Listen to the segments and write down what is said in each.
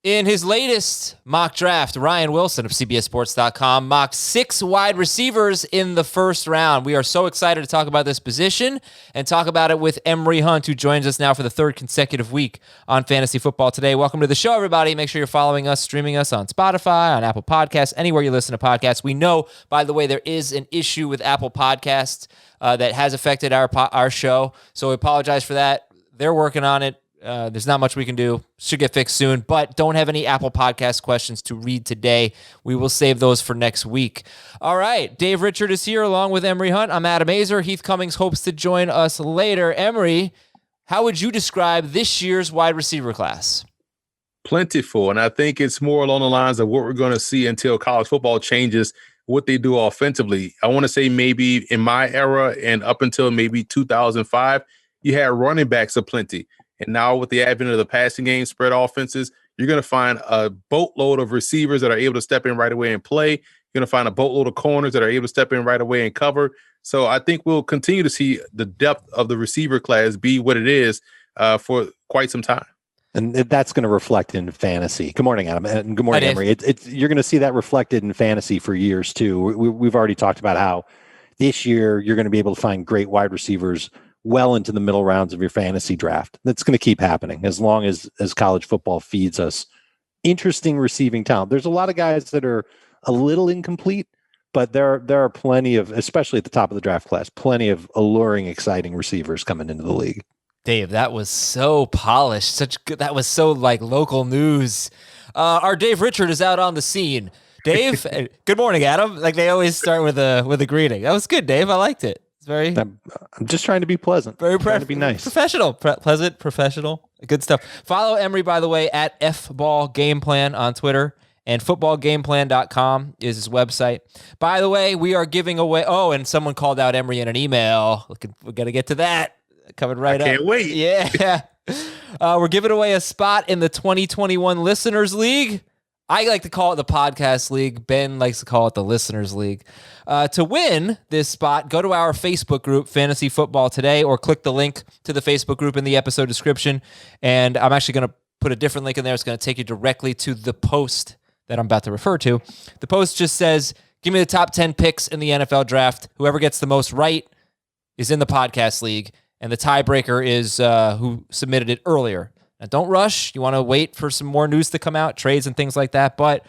In his latest mock draft, Ryan Wilson of CBSSports.com mocked 6 wide receivers in the first round. We are so excited to talk about this position and talk about it with Emory Hunt, who joins us now for the 3rd consecutive week on Fantasy Football Today. Welcome to the show, everybody. Make sure you're following us, streaming us on Spotify, on Apple Podcasts, anywhere you listen to podcasts. We know, by the way, there is an issue with Apple Podcasts that has affected our show, so we apologize for that. They're working on it. There's not much we can do. Should get fixed soon, but don't have any Apple Podcast questions to read today. We will save those for next week. All right, Dave Richard is here along with Emory Hunt. I'm Adam Azer. Heath Cummings hopes to join us later. Emory, how would you describe this year's wide receiver class? Plentiful, and I think it's more along the lines of what we're going to see until college football changes what they do offensively. I want to say maybe in my era and up until maybe 2005, you had running backs aplenty. And now with the advent of the passing game, spread offenses, you're going to find a boatload of receivers that are able to step in right away and play. You're going to find a boatload of corners that are able to step in right away and cover. So I think we'll continue to see the depth of the receiver class be what it is for quite some time. And that's going to reflect in fantasy. Good morning, Adam, and good morning, Emory. You're going to see that reflected in fantasy for years too. We've already talked about how this year you're going to be able to find great wide receivers well into the middle rounds of your fantasy draft. That's going to keep happening as long as college football feeds us interesting receiving talent. There's a lot of guys that are a little incomplete, but there are plenty of, especially at the top of the draft class, plenty of alluring, exciting receivers coming into the league. Dave, that was so polished. That was so like local news. Our Dave Richard is out on the scene. Dave, good morning, Adam. Like they always start with a greeting. That was good, Dave. I liked it. I'm just trying to be pleasant. Trying to be nice. Professional. Pleasant, professional. Good stuff. Follow Emory, by the way, at FBallGamePlan on Twitter, and footballgameplan.com is his website. By the way, we are giving away... Oh, and someone called out Emory in an email. We're going to get to that. Coming right up. I can't wait. Yeah. We're giving away a spot in the 2021 Listeners League. I like to call it the Podcast League. Ben likes to call it the Listeners League. To win this spot, go to our Facebook group, Fantasy Football Today, or click the link to the Facebook group in the episode description. And I'm actually going to put a different link in there. It's going to take you directly to the post that I'm about to refer to. The post just says, give me the top 10 picks in the NFL draft. Whoever gets the most right is in the Podcast League. And the tiebreaker is who submitted it earlier. Now, don't rush. You want to wait for some more news to come out, trades and things like that. But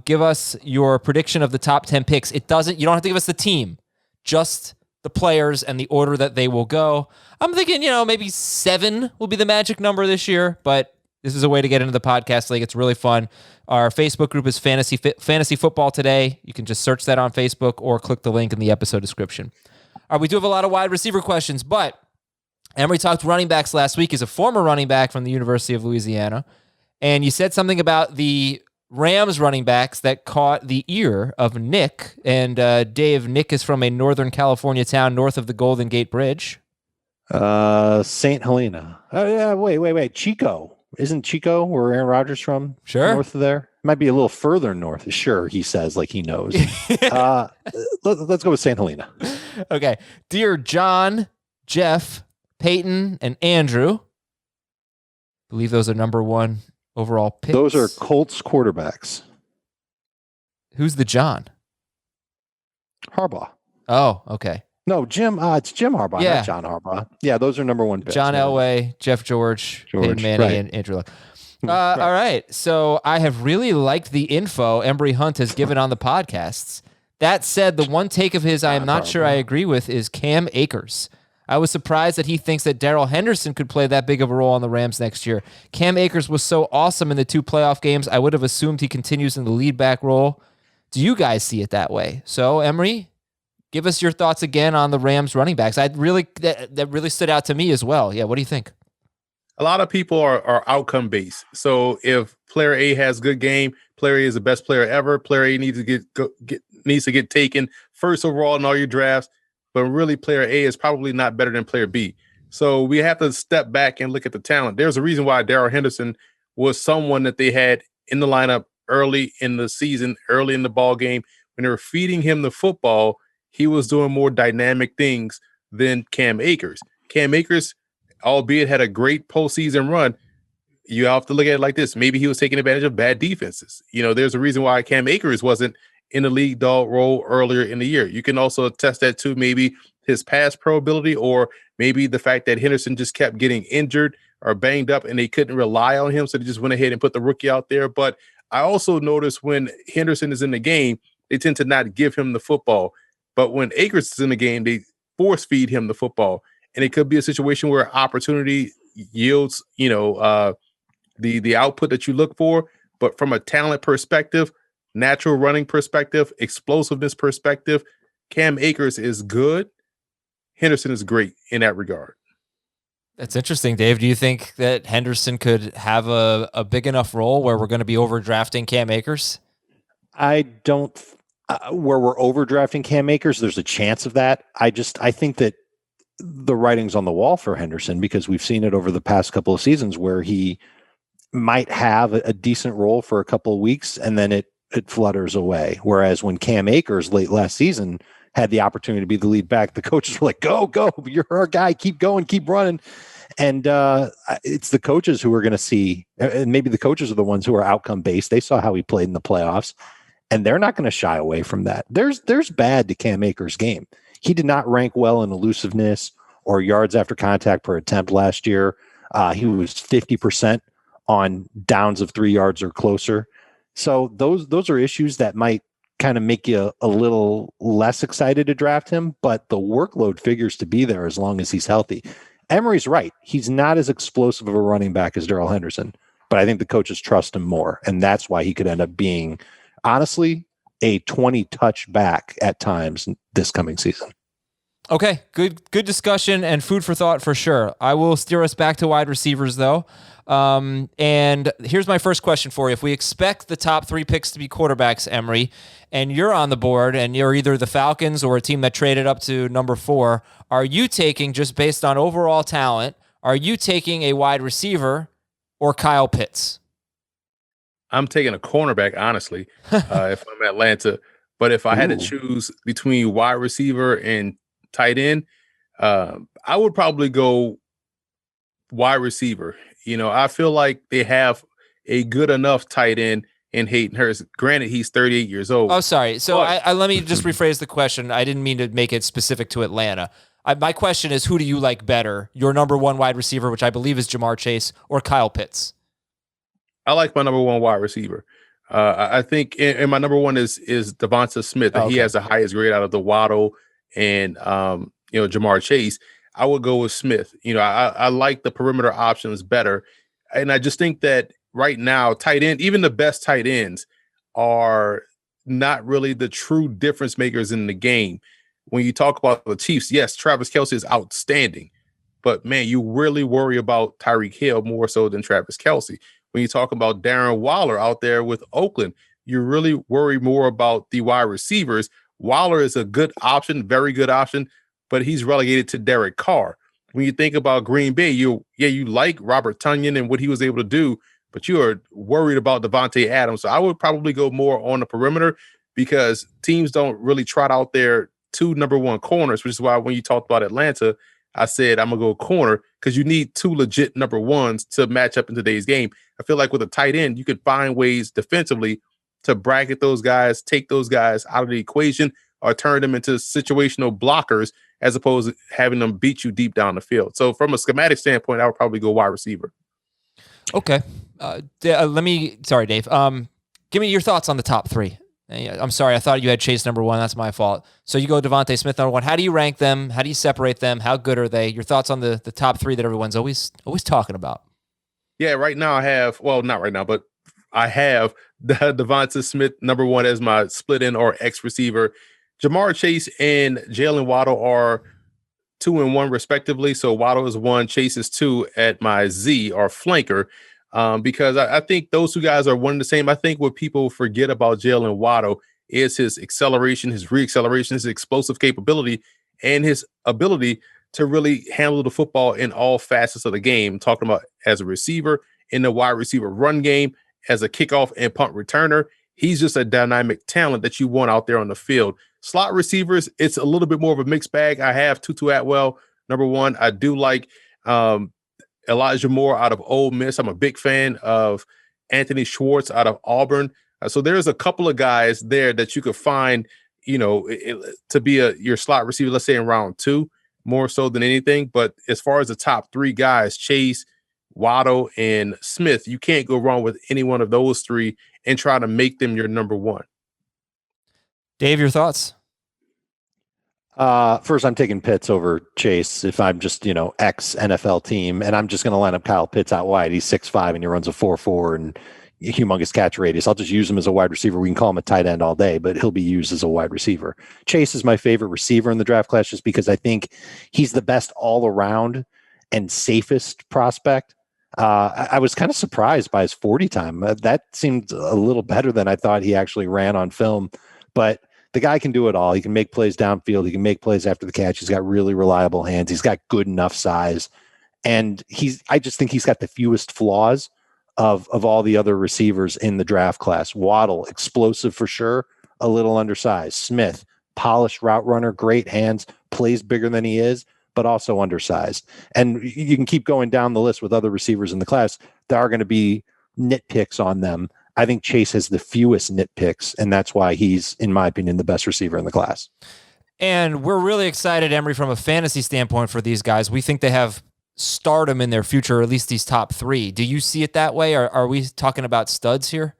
give us your prediction of the top 10 picks. You don't have to give us the team, just the players and the order that they will go. I'm thinking, maybe 7 will be the magic number this year. But this is a way to get into the Podcast League. It's really fun. Our Facebook group is Fantasy Football Today. You can just search that on Facebook or click the link in the episode description. All right, we do have a lot of wide receiver questions, but Emory talked running backs last week. He's a former running back from the University of Louisiana. And you said something about the Rams running backs that caught the ear of Nick. And Dave, Nick is from a Northern California town north of the Golden Gate Bridge. St. Helena. Oh, yeah, wait. Chico. Isn't Chico where Aaron Rodgers from? Sure. North of there? Might be a little further north. Sure, he says like he knows. Let's go with St. Helena. Okay. Dear John, Jeff, Peyton, and Andrew. I believe those are number 1 overall picks. Those are Colts quarterbacks. Who's the John? Harbaugh. Oh, okay. No, Jim. It's Jim Harbaugh, yeah. Not John Harbaugh. Yeah, those are number 1 picks. John Elway, Jeff George, Peyton Manning, right. and Andrew Luck. Right. All right. So I have really liked the info Emory Hunt has given on the podcasts. That said, the one take of his I am not sure I agree with is Cam Akers. I was surprised that he thinks that Darrell Henderson could play that big of a role on the Rams next year. Cam Akers was so awesome in the 2 playoff games, I would have assumed he continues in the lead back role. Do you guys see it that way? So, Emory, give us your thoughts again on the Rams running backs. That really stood out to me as well. Yeah, what do you think? A lot of people are outcome based. So if player A has good game, player A is the best player ever. Player A needs to get taken first overall in all your drafts. But really, player A is probably not better than player B. So we have to step back and look at the talent. There's a reason why Darrell Henderson was someone that they had in the lineup early in the season, early in the ball game. When they were feeding him the football, he was doing more dynamic things than Cam Akers. Cam Akers, albeit had a great postseason run, you have to look at it like this. Maybe he was taking advantage of bad defenses. There's a reason why Cam Akers wasn't in the league dog role earlier in the year. You can also attest that to maybe his pass pro ability, or maybe the fact that Henderson just kept getting injured or banged up and they couldn't rely on him. So they just went ahead and put the rookie out there. But I also noticed when Henderson is in the game, they tend to not give him the football. But when Akers is in the game, they force feed him the football. And it could be a situation where opportunity yields, the output that you look for. But from a talent perspective, natural running perspective, explosiveness perspective, Cam Akers is good. Henderson is great in that regard. That's interesting, Dave. Do you think that Henderson could have a big enough role where we're going to be overdrafting Cam Akers? I don't. Where we're overdrafting Cam Akers, there's a chance of that. I think that the writing's on the wall for Henderson, because we've seen it over the past couple of seasons where he might have a decent role for a couple of weeks and then it flutters away. Whereas when Cam Akers late last season had the opportunity to be the lead back, the coaches were like, go, you're our guy, keep going, keep running. And it's the coaches who are going to see, and maybe the coaches are the ones who are outcome based. They saw how he played in the playoffs, and they're not going to shy away from that. There's bad to Cam Akers' game. He did not rank well in elusiveness or yards after contact per attempt last year. He was 50% on downs of 3 yards or closer. So those are issues that might kind of make you a little less excited to draft him, but the workload figures to be there as long as he's healthy. Emery's right. He's not as explosive of a running back as Darrell Henderson, but I think the coaches trust him more, and that's why he could end up being, honestly, a 20-touch back at times this coming season. Okay, good discussion and food for thought for sure. I will steer us back to wide receivers, though. And here's my first question for you. If we expect the top 3 picks to be quarterbacks, Emery, and you're on the board and you're either the Falcons or a team that traded up to number 4, are you taking, just based on overall talent, are you taking a wide receiver or Kyle Pitts? I'm taking a cornerback, honestly, if I'm Atlanta. But if I had to choose between wide receiver and tight end, I would probably go wide receiver. I feel like they have a good enough tight end in Hayden Hurst. Granted, he's 38 years old. Oh, sorry. So let me just rephrase the question. I didn't mean to make it specific to Atlanta. My question is, who do you like better? Your number 1 wide receiver, which I believe is Jamar Chase, or Kyle Pitts? I like my number 1 wide receiver. I think, and my number 1 is Devonta Smith. Okay. He has the highest grade out of the Waddle and Jamar Chase. I would go with Smith. I like the perimeter options better. And I just think that right now, tight end, even the best tight ends are not really the true difference makers in the game. When you talk about the Chiefs, yes, Travis Kelce is outstanding. But, man, you really worry about Tyreek Hill more so than Travis Kelce. When you talk about Darren Waller out there with Oakland, you really worry more about the wide receivers. Waller is a good option, very good option, but he's relegated to Derek Carr. When you think about Green Bay, you like Robert Tonyan and what he was able to do, but you are worried about Devontae Adams. So I would probably go more on the perimeter because teams don't really trot out their 2 number 1 corners, which is why when you talked about Atlanta, I said I'm going to go corner because you need 2 legit number 1s to match up in today's game. I feel like with a tight end, you can find ways defensively to bracket those guys, take those guys out of the equation, or turn them into situational blockers as opposed to having them beat you deep down the field. So from a schematic standpoint, I would probably go wide receiver. Okay. Sorry, Dave. Give me your thoughts on the top 3. I'm sorry. I thought you had Chase number 1. That's my fault. So you go Devontae Smith number 1. How do you rank them? How do you separate them? How good are they? Your thoughts on the top 3 that everyone's always talking about. Yeah, right now I have, well, not right now, but I have the Devonta Smith number 1 as my split end or X receiver. Jamar Chase and Jalen Waddle are 2 and 1 respectively. So Waddle is 1, Chase is 2 at my Z or flanker. Because I think those 2 guys are one and the same. I think what people forget about Jalen Waddle is his acceleration, his reacceleration, his explosive capability, and his ability to really handle the football in all facets of the game. Talking about as a receiver, in the wide receiver run game, as a kickoff and punt returner. He's just a dynamic talent that you want out there on the field. Slot receivers, it's a little bit more of a mixed bag. I have Tutu Atwell, number 1. I do like Elijah Moore out of Ole Miss. I'm a big fan of Anthony Schwartz out of Auburn. So there's a couple of guys there that you could find, to be your slot receiver, let's say in round 2, more so than anything. But as far as the top 3 guys, Chase, Waddle, and Smith, you can't go wrong with any one of those 3 and try to make them your number 1. Dave, your thoughts? First, I'm taking Pitts over Chase if I'm just, ex NFL team, and I'm just going to line up Kyle Pitts out wide. He's 6'5", and he runs a 4.4 and humongous catch radius. I'll just use him as a wide receiver. We can call him a tight end all day, but he'll be used as a wide receiver. Chase is my favorite receiver in the draft class just because I think he's the best all around and safest prospect. I was kind of surprised by his 40 time. That seemed a little better than I thought he actually ran on film, but the guy can do it all. He can make plays downfield. He can make plays after the catch. He's got really reliable hands. He's got good enough size. And I just think he's got the fewest flaws of all the other receivers in the draft class. Waddle, explosive for sure, a little undersized. Smith, polished route runner, great hands, plays bigger than he is, but also undersized. And you can keep going down the list with other receivers in the class. There are going to be nitpicks on them. I think Chase has the fewest nitpicks, and that's why he's, in my opinion, the best receiver in the class. And we're really excited, Emory, from a fantasy standpoint for these guys. We think they have stardom in their future, or at least these top 3. Do you see it that way? Are we talking about studs here?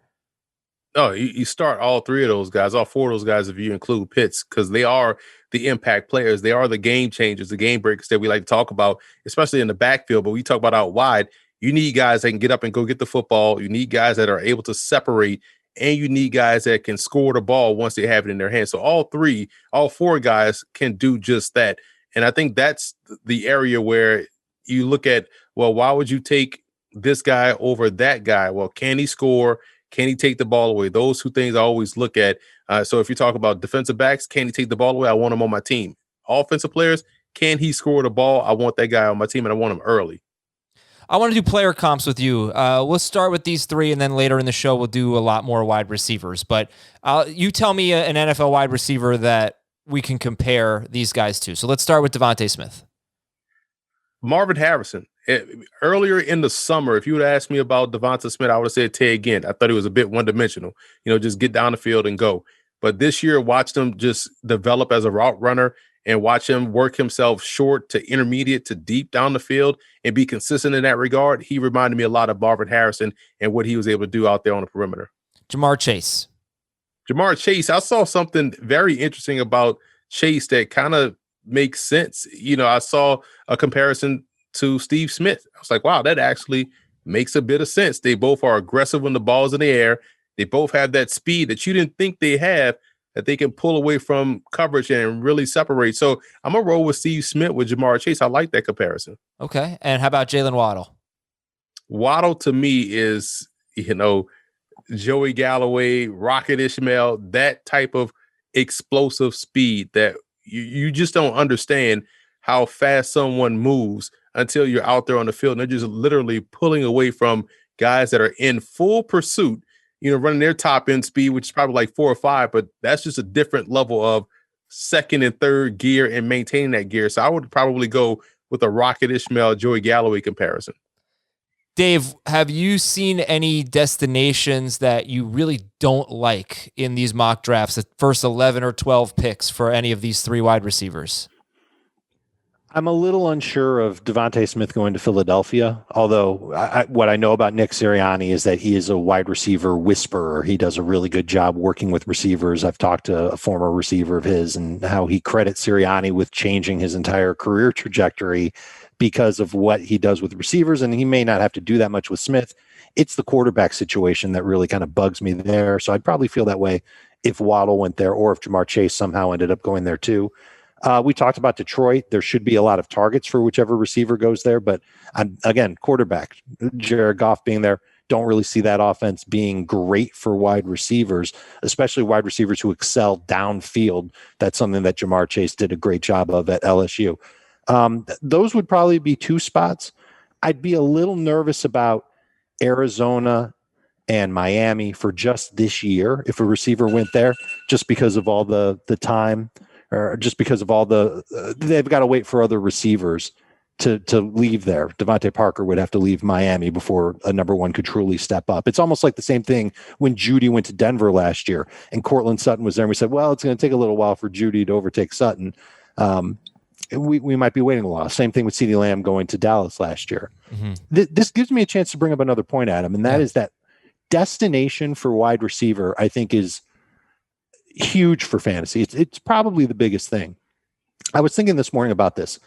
No, you start all 3 of those guys, all 4 of those guys, if you include Pitts, because they are the impact players. They are the game changers, the game breakers that we like to talk about, especially in the backfield. But we talk about out wide. You need guys that can get up and go get the football. You need guys that are able to separate, and you need guys that can score the ball once they have it in their hands. So all 4 guys can do just that. And I think that's the area where you look at, well, why would you take this guy over that guy? Well, can he score? Can he take the ball away? Those 2 things I always look at. So if you talk about defensive backs, can he take the ball away? I want him on my team. Offensive players, can he score the ball? I want that guy on my team, and I want him early. I want to do player comps with you. We'll start with these 3, and then later in the show, we'll do a lot more wide receivers. But you tell me an NFL wide receiver that we can compare these guys to. So let's start with Devonta Smith. Marvin Harrison. Earlier in the summer, if you would ask me about Devonta Smith, I would have said Ted Ginn. I thought he was a bit one-dimensional, just get down the field and go. But this year, watched him just develop as a route runner and watch him work himself short to intermediate to deep down the field and be consistent in that regard. He reminded me a lot of Marvin Harrison and what he was able to do out there on the perimeter. Jamar Chase, I saw something very interesting about Chase that kind of makes sense. I saw a comparison to Steve Smith. I was like, wow, that actually makes a bit of sense. They both are aggressive when the ball's in the air. They both have that speed that you didn't think they have, that they can pull away from coverage and really separate. So I'm going to roll with Steve Smith with Jamar Chase. I like that comparison. Okay. And how about Jalen Waddle? Waddle to me is, Joey Galloway, Rocket Ishmael, that type of explosive speed that you just don't understand how fast someone moves until you're out there on the field. And they're just literally pulling away from guys that are in full pursuit, running their top end speed, which is probably like 4 or 5, but that's just a different level of second and third gear and maintaining that gear. So I would probably go with a Rocket Ishmael, Joey Galloway comparison. Dave, have you seen any destinations that you really don't like in these mock drafts, the first 11 or 12 picks for any of these 3 wide receivers? I'm a little unsure of Devonta Smith going to Philadelphia, although what I know about Nick Sirianni is that he is a wide receiver whisperer. He does a really good job working with receivers. I've talked to a former receiver of his and how he credits Sirianni with changing his entire career trajectory because of what he does with receivers, and he may not have to do that much with Smith. It's the quarterback situation that really kind of bugs me there, so I'd probably feel that way if Waddle went there or if Jamar Chase somehow ended up going there too. We talked about Detroit. There should be a lot of targets for whichever receiver goes there, but again, quarterback, Jared Goff being there, don't really see that offense being great for wide receivers, especially wide receivers who excel downfield. That's something that Jamar Chase did a great job of at LSU. Those would probably be 2 spots. I'd be a little nervous about Arizona and Miami for just this year if a receiver went there, just because of all the time, or just because of all they've got to wait for other receivers to leave there. Devonta Parker would have to leave Miami before a number one could truly step up. It's almost like the same thing when Judy went to Denver last year and Cortland Sutton was there. And we said, well, it's going to take a little while for Judy to overtake Sutton. We might be waiting a while. Same thing with CeeDee Lamb going to Dallas last year. Mm-hmm. This gives me a chance to bring up another point, Adam, and that is that destination for wide receiver, I think, is huge for fantasy. It's probably the biggest thing. I was thinking this morning about this.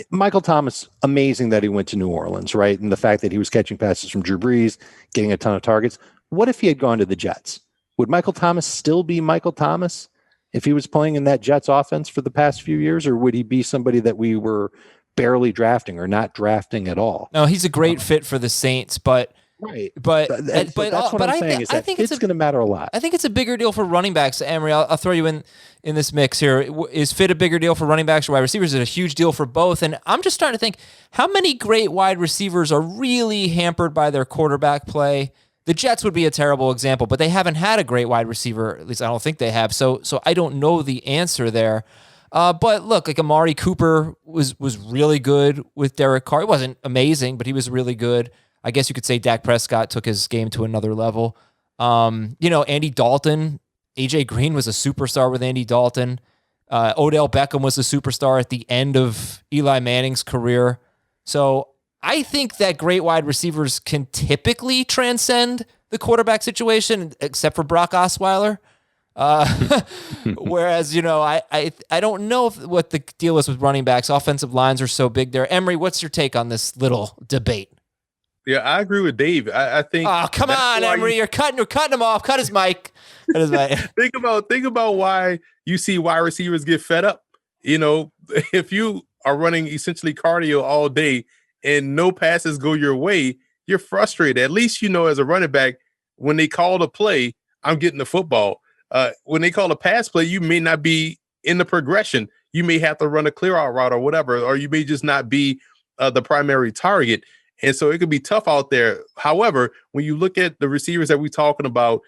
Michael Thomas, amazing that he went to New Orleans, right? And the fact that he was catching passes from Drew Brees, getting a ton of targets. What if he had gone to the Jets? Would Michael Thomas still be Michael Thomas if he was playing in that Jets offense for the past few years? Or would he be somebody that we were barely drafting or not drafting at all? No, he's a great fit for the Saints, but right. But that's what I'm saying. I think it's going to matter a lot. I think it's a bigger deal for running backs. Emery, I'll throw you in this mix here. Is fit a bigger deal for running backs or wide receivers? Is it a huge deal for both? And I'm just starting to think, how many great wide receivers are really hampered by their quarterback play? The Jets would be a terrible example, but they haven't had a great wide receiver. At least I don't think they have. So I don't know the answer there. But look, like Amari Cooper was really good with Derek Carr. He wasn't amazing, but he was really good. I guess you could say Dak Prescott took his game to another level. Andy Dalton, AJ Green was a superstar with Andy Dalton. Odell Beckham was a superstar at the end of Eli Manning's career. So I think that great wide receivers can typically transcend the quarterback situation, except for Brock Osweiler. Whereas, I don't know what the deal is with running backs. Offensive lines are so big there. Emery, what's your take on this little debate? Yeah, I agree with Dave. I think. Oh, come on, Emery! You're cutting him off. Cut his mic. Think about why you see wide receivers get fed up. If you are running essentially cardio all day and no passes go your way, you're frustrated. At least as a running back, when they call a play, I'm getting the football. When they call a pass play, you may not be in the progression. You may have to run a clear out route or whatever, or you may just not be the primary target. And so it could be tough out there. However, when you look at the receivers that we're talking about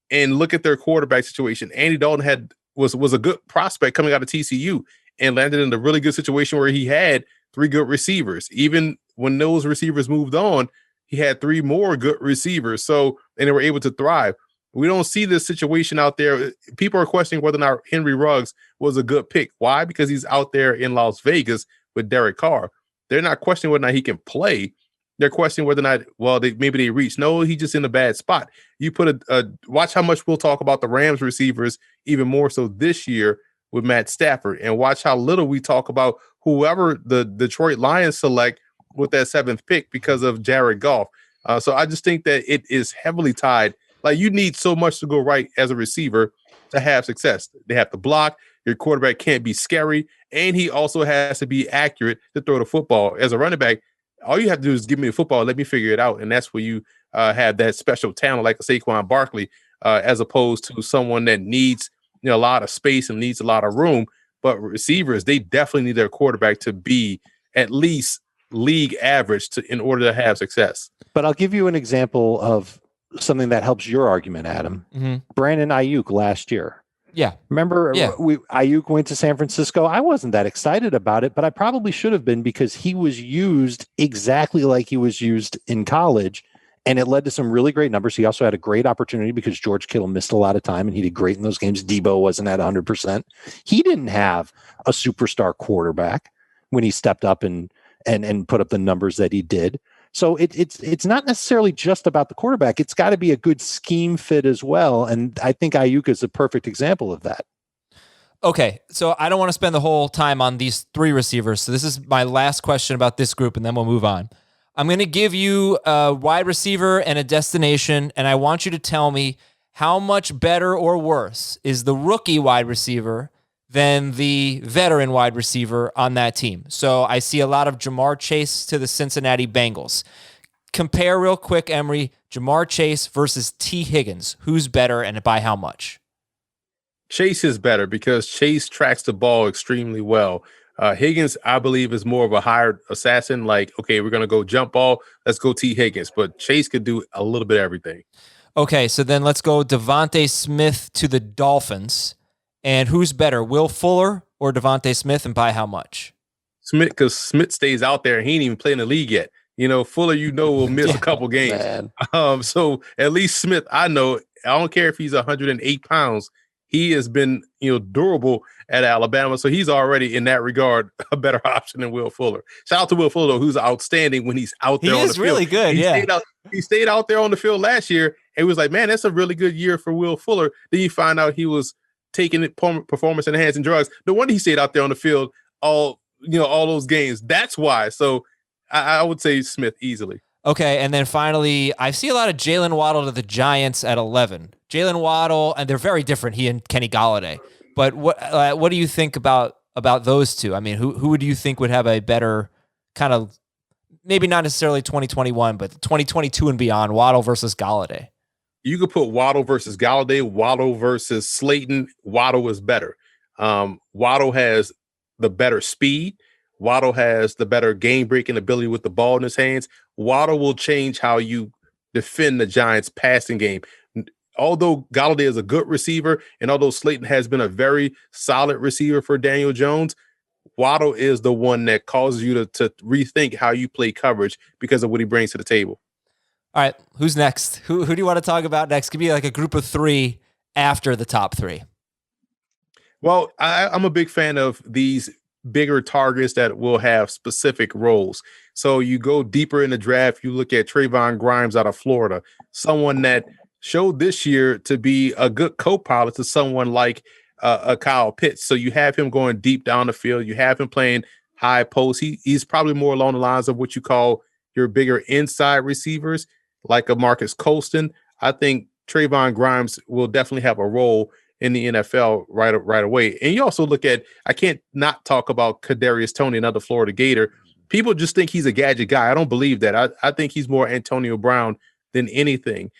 and look at their quarterback situation, Andy Dalton was a good prospect coming out of TCU and landed in a really good situation where he had 3 good receivers. Even when those receivers moved on, he had 3 more good receivers. So, and they were able to thrive. We don't see this situation out there. People are questioning whether or not Henry Ruggs was a good pick. Why? Because he's out there in Las Vegas with Derek Carr. They're not questioning whether or not he can play. They're questioning whether or not, maybe they reach. No, he's just in a bad spot. You put watch how much we'll talk about the Rams receivers even more so this year with Matt Stafford, and watch how little we talk about whoever the Detroit Lions select with that 7th pick because of Jared Goff. So I just think that it is heavily tied. Like, you need so much to go right as a receiver to have success. They have to block. Your quarterback can't be scary, and he also has to be accurate to throw the football. As a running back, all you have to do is give me the football, let me figure it out. And that's where you have that special talent like a Saquon Barkley, as opposed to someone that needs a lot of space and needs a lot of room. But receivers, they definitely need their quarterback to be at least league average in order to have success. But I'll give you an example of something that helps your argument, Adam. Mm-hmm. Brandon Ayuk last year. Yeah. Remember, Ayuk went to San Francisco. I wasn't that excited about it, but I probably should have been, because he was used exactly like he was used in college, and it led to some really great numbers. He also had a great opportunity because George Kittle missed a lot of time, and he did great in those games. Debo wasn't at 100%. He didn't have a superstar quarterback when he stepped up and put up the numbers that he did. So it's not necessarily just about the quarterback. It's got to be a good scheme fit as well. And I think Ayuk is a perfect example of that. Okay, so I don't want to spend the whole time on these 3 receivers. So this is my last question about this group, and then we'll move on. I'm going to give you a wide receiver and a destination, and I want you to tell me how much better or worse is the rookie wide receiver than the veteran wide receiver on that team. So I see a lot of Jamar Chase to the Cincinnati Bengals. Compare real quick, Emery, Jamar Chase versus T. Higgins. Who's better and by how much? Chase is better because Chase tracks the ball extremely well. Higgins, I believe, is more of a hired assassin. Like, okay, we're going to go jump ball. Let's go T. Higgins. But Chase could do a little bit of everything. Okay, so then let's go Devonta Smith to the Dolphins. And who's better, Will Fuller or Devonta Smith, and by how much? Smith, because Smith stays out there and he ain't even playing the league yet. Fuller, will miss a couple games. So at least Smith, I know, I don't care if he's 108 pounds. He has been, durable at Alabama. So he's already, in that regard, a better option than Will Fuller. Shout out to Will Fuller, who's outstanding when he's out there on the field. He is really good, He stayed out there on the field last year and was like, man, that's a really good year for Will Fuller. Then you find out he was taking it performance enhancing drugs. No wonder he stayed out there on the field all those games. That's why. So I would say Smith easily. Okay, and then finally, I see a lot of Jalen Waddle to the Giants at 11. Jalen Waddle, and they're very different, he and Kenny Golladay. But what do you think about those two? I mean, who would you think would have a better kind of, maybe not necessarily 2021, but 2022 and beyond, Waddle versus Golladay? You could put Waddle versus Golladay, Waddle versus Slayton. Waddle is better. Waddle has the better speed. Waddle has the better game-breaking ability with the ball in his hands. Waddle will change how you defend the Giants' passing game. Although Golladay is a good receiver, and although Slayton has been a very solid receiver for Daniel Jones, Waddle is the one that causes you to rethink how you play coverage because of what he brings to the table. All right, who's next? Who do you want to talk about next? Give me like a group of three after the top three. Well, I'm a big fan of these bigger targets that will have specific roles. So you go deeper in the draft, you look at Trayvon Grimes out of Florida, someone that showed this year to be a good co-pilot to someone like a Kyle Pitts. So you have him going deep down the field. You have him playing high post. He's probably more along the lines of what you call your bigger inside receivers, like a Marcus Colston. I think Trayvon Grimes will definitely have a role in the NFL right away. And you also look at, I can't not talk about Kadarius Toney, another Florida Gator. People just think he's a gadget guy. I don't believe that. I think he's more Antonio Brown than anything.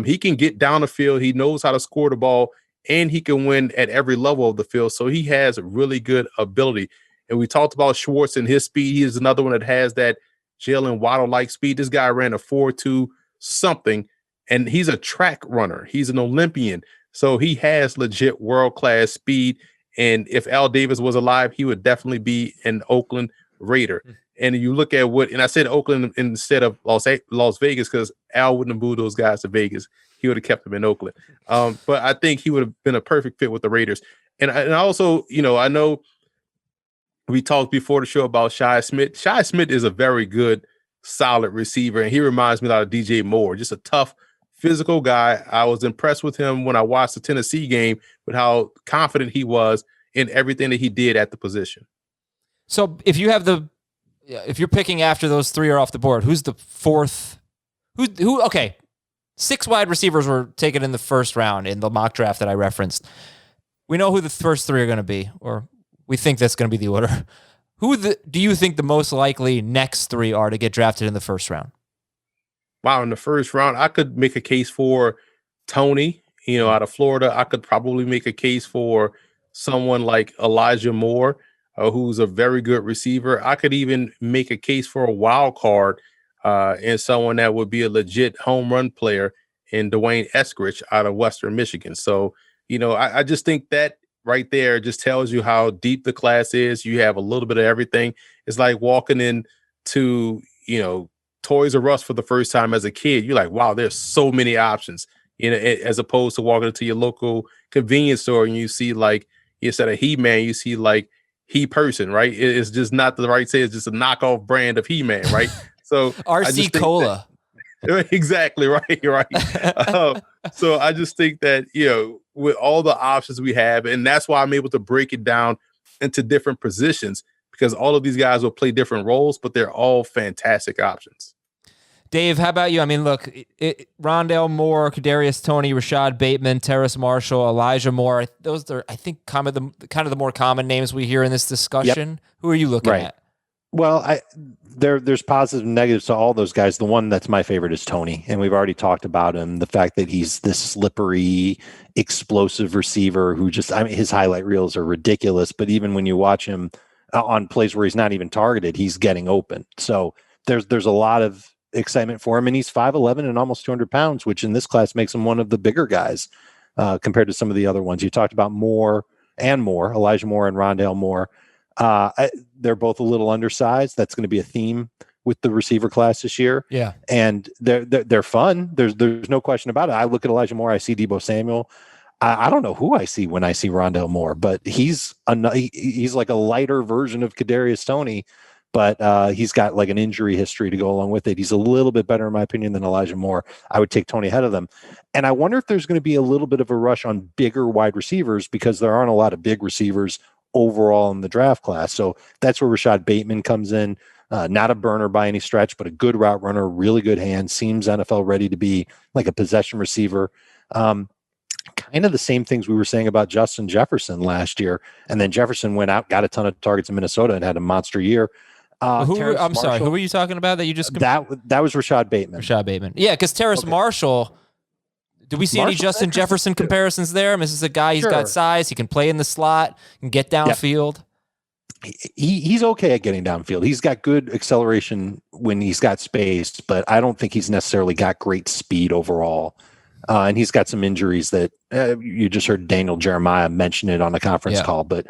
He can get down the field. He knows how to score the ball, and he can win at every level of the field. So he has really good ability. And we talked about Schwartz and his speed. He is another one that has that Jalen Waddle-like speed. This guy ran a 4.2 something, and he's a track runner. He's an Olympian. So he has legit world-class speed. And if Al Davis was alive, he would definitely be an Oakland Raider. And you look at and I said Oakland instead of Las Vegas because Al wouldn't have moved those guys to Vegas. He would have kept them in Oakland. But I think he would have been a perfect fit with the Raiders. And I also, I know we talked before the show about Shi Smith. Shi Smith is a very good, solid receiver. And he reminds me a lot of DJ Moore, just a tough, physical guy. I was impressed with him when I watched the Tennessee game with how confident he was in everything that he did at the position. So if you're picking after those three are off the board, who's the fourth? Who? Okay, 6 wide receivers were taken in the first round in the mock draft that I referenced. We know who the first 3 are going to be, or we think that's going to be the order. Do you think the most likely next 3 are to get drafted in the first round? Wow, in the first round, I could make a case for Toney, out of Florida. I could probably make a case for someone like Elijah Moore, who's a very good receiver. I could even make a case for a wild card and someone that would be a legit home run player in Dwayne Eskridge out of Western Michigan. So, I just think that right there just tells you how deep the class is. You have a little bit of everything. It's like walking into, Toys R Us for the first time as a kid. You're like, wow, there's so many options, as opposed to walking into your local convenience store and you see like, instead of He-Man, you see like He-Person, right? It's just not the right say. It's just a knockoff brand of He-Man, right? So RC Cola. Exactly right. So I just think that, with all the options we have, and that's why I'm able to break it down into different positions, because all of these guys will play different roles, but they're all fantastic options. Dave, how about you? I mean, look, Rondale Moore, Kadarius Toney, Rashad Bateman, Terrace Marshall, Elijah Moore. Those are, I think, kind of the more common names we hear in this discussion. Yep. Who are you looking at? Well, there's positives and negatives to all those guys. The one that's my favorite is Toney, and we've already talked about him. The fact that he's this slippery, explosive receiver who his highlight reels are ridiculous. But even when you watch him on plays where he's not even targeted, he's getting open. So there's a lot of excitement for him, and he's 5'11" and almost 200 pounds, which in this class makes him one of the bigger guys compared to some of the other ones. You talked about Elijah Moore and Rondale Moore. They're both a little undersized. That's going to be a theme with the receiver class this year. Yeah. And they're fun. There's no question about it. I look at Elijah Moore, I see Deebo Samuel. I don't know who I see when I see Rondale Moore, but he's like a lighter version of Kadarius Toney, but he's got like an injury history to go along with it. He's a little bit better, in my opinion, than Elijah Moore. I would take Toney ahead of them. And I wonder if there's going to be a little bit of a rush on bigger wide receivers because there aren't a lot of big receivers overall in the draft class. So that's where Rashad Bateman comes in. Not a burner by any stretch, but a good route runner, really good hands, seems NFL ready to be like a possession receiver. Kind of the same things we were saying about Justin Jefferson last year. And then Jefferson went out, got a ton of targets in Minnesota and had a monster year. I'm sorry, who were you talking about that you just... That was Rashad Bateman. Rashad Bateman. Yeah, because Terrace Marshall... Do we see any Justin Jefferson comparisons there? I mean, this is a guy, he's got size, he can play in the slot, can get downfield. He's okay at getting downfield. He's got good acceleration when he's got space, but I don't think he's necessarily got great speed overall. And he's got some injuries that you just heard Daniel Jeremiah mention it on a conference call, but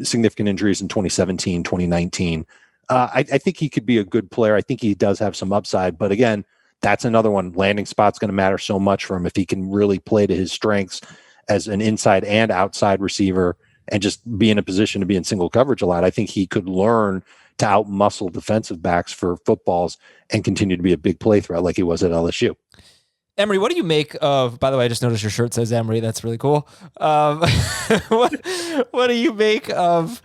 significant injuries in 2017, 2019. I think he could be a good player. I think he does have some upside, but again, that's another one. Landing spot's going to matter so much for him if he can really play to his strengths as an inside and outside receiver and just be in a position to be in single coverage a lot. I think he could learn to outmuscle defensive backs for footballs and continue to be a big play threat like he was at LSU. Emery, what do you make of, by the way, I just noticed your shirt says Emery. That's really cool. What do you make of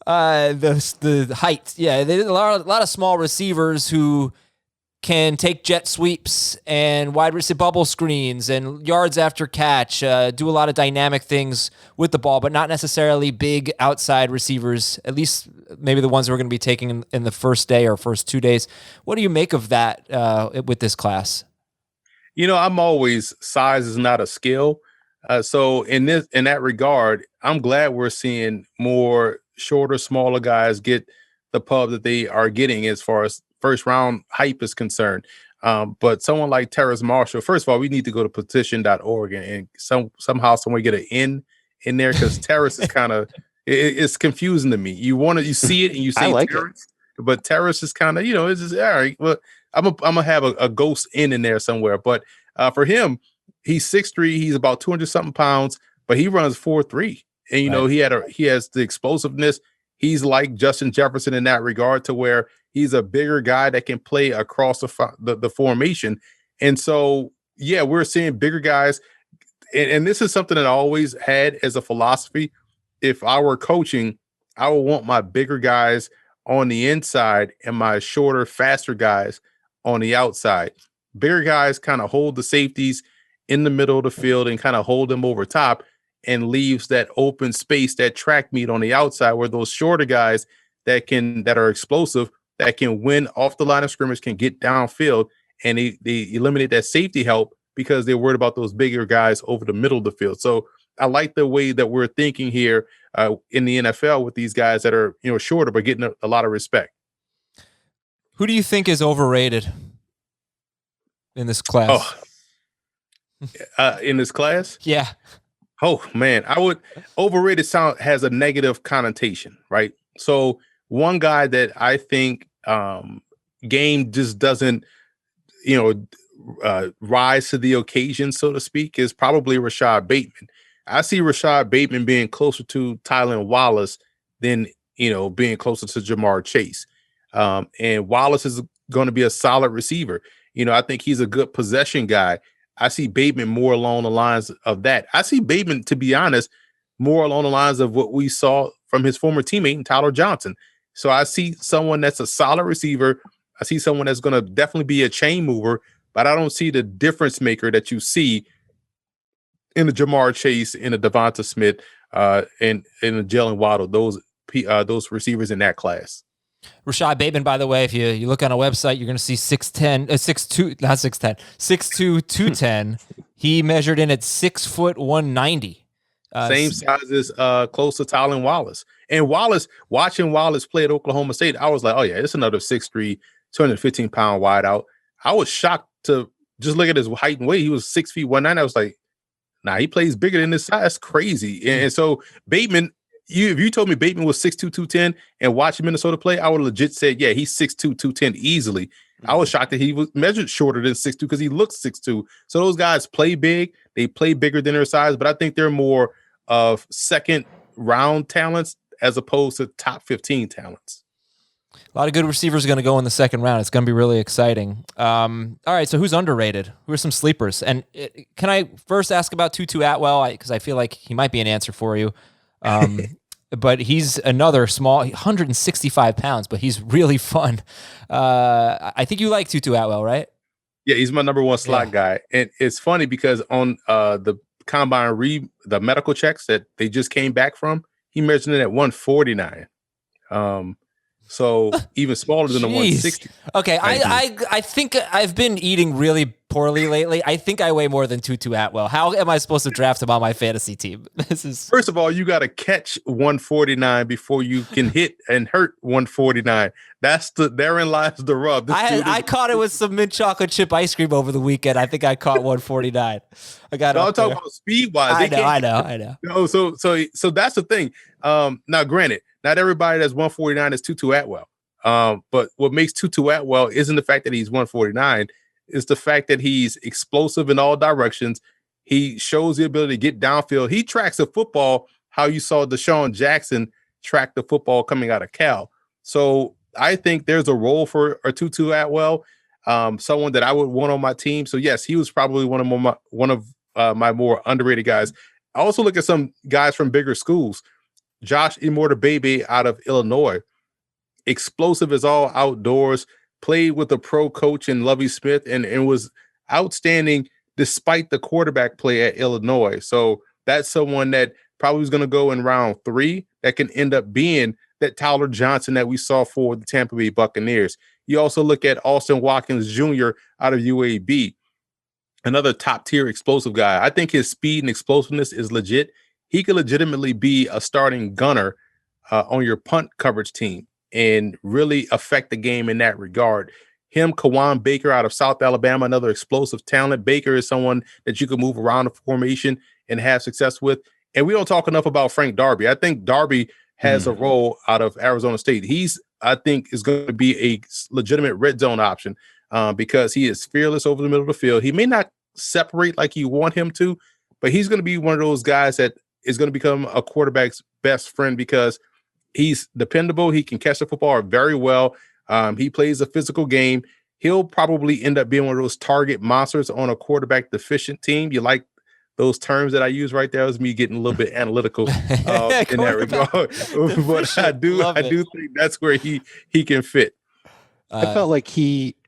the height? Yeah, there's a lot of small receivers who can take jet sweeps and wide receiver bubble screens and yards after catch, do a lot of dynamic things with the ball, but not necessarily big outside receivers, at least maybe the ones we're going to be taking in the first day or first 2 days. What do you make of that with this class? I'm always, size is not a skill. So in that regard, I'm glad we're seeing more shorter, smaller guys get the pub that they are getting as far as first round hype is concerned. But someone like Terrace Marshall, first of all, we need to go to petition.org and somehow someone get an N in there because Terrace is kind of it's confusing to me. You see it and you say like Terrace, but Terrace is kind of, it's just all right. Well, I'm gonna have a ghost in there somewhere. But for him, he's 6'3", he's about 200 something pounds, but he runs 4.3. And he has the explosiveness. He's like Justin Jefferson in that regard to where he's a bigger guy that can play across the formation. And so, yeah, we're seeing bigger guys. And this is something that I always had as a philosophy. If I were coaching, I would want my bigger guys on the inside and my shorter, faster guys on the outside. Bigger guys kind of hold the safeties in the middle of the field and kind of hold them over top and leaves that open space, that track meet on the outside where those shorter guys that are explosive, that can win off the line of scrimmage, can get downfield, and they eliminate that safety help because they're worried about those bigger guys over the middle of the field. So I like the way that we're thinking here in the NFL with these guys that are shorter but getting a lot of respect. Who do you think is overrated in this class? In this class? Yeah. Oh man, overrated has a negative connotation, right? So one guy that I think game just doesn't, rise to the occasion, so to speak, is probably Rashad Bateman. I see Rashad Bateman being closer to Tylan Wallace than, being closer to Jamar Chase. And Wallace is going to be a solid receiver. I think he's a good possession guy. I see Bateman more along the lines of that. I see Bateman, to be honest, more along the lines of what we saw from his former teammate, Tyler Johnson. So I see someone that's a solid receiver. I see someone that's going to definitely be a chain mover, but I don't see the difference maker that you see in the Jamar Chase, in the Devonta Smith, and in the Jalen Waddle, those receivers in that class. Rashad Bateman, by the way, if you look on a website, you're going to see 6'2", 210. He measured in at 6 foot 190. Same size as close to Tylan Wallace. And watching Wallace play at Oklahoma State, I was like, oh yeah, it's another 6'3", 215-pound wideout. I was shocked to just look at his height and weight. He was 6 feet 190. I was like, nah, he plays bigger than this size. That's crazy. And so Bateman, if you told me Bateman was 6'2", 210 and watching Minnesota play, I would legit say, yeah, he's 6'2", 210 easily. I was shocked that he was measured shorter than 6'2" because he looks 6'2". So those guys play big. They play bigger than their size, but I think they're more of second round talents as opposed to top 15 talents. A lot of good receivers are going to go in the second round. It's going to be really exciting. All right, so who's underrated? Who are some sleepers? And can I first ask about Tutu Atwell? Because I feel like he might be an answer for you. But he's another small, 165 pounds, but he's really fun. I think you like Tutu Atwell, right? Yeah, he's my number one slot guy. And it's funny because on the combine the medical checks that they just came back from, he measured it at 149. So even smaller than the 160. Okay, I think I've been eating really poorly lately. I think I weigh more than Tutu Atwell. How am I supposed to draft him on my fantasy team? First of all, you got to catch 149 before you can hit and hurt 149. Therein lies the rub. I caught it with some mint chocolate chip ice cream over the weekend. I think I caught 149. I got it. I'm talking about speed wise. I know. No, so that's the thing. Now, granted, not everybody that's 149 is Tutu Atwell. But what makes Tutu Atwell isn't the fact that he's 149, it's the fact that he's explosive in all directions. He shows the ability to get downfield. He tracks the football how you saw Deshaun Jackson track the football coming out of Cal. So I think there's a role for a Tutu Atwell, someone that I would want on my team. So yes, he was probably one of my more underrated guys. I also look at some guys from bigger schools. Josh Imortabebe out of Illinois, explosive as all outdoors, played with a pro coach in Lovie Smith and was outstanding despite the quarterback play at Illinois. So that's someone that probably is going to go in round 3 that can end up being that Tyler Johnson that we saw for the Tampa Bay Buccaneers. You also look at Austin Watkins Jr. out of UAB, another top tier explosive guy. I think his speed and explosiveness is legit. He could legitimately be a starting gunner on your punt coverage team and really affect the game in that regard. Him, Kawan Baker out of South Alabama, another explosive talent. Baker is someone that you can move around the formation and have success with. And we don't talk enough about Frank Darby. I think Darby has a role out of Arizona State. I think, is going to be a legitimate red zone option because he is fearless over the middle of the field. He may not separate like you want him to, but he's going to be one of those guys that is going to become a quarterback's best friend because he's dependable. He can catch the football very well. He plays a physical game. He'll probably end up being one of those target monsters on a quarterback deficient team. You like those terms that I use right there? That was me getting a little bit analytical in that regard. But I do think that's where he can fit. I felt like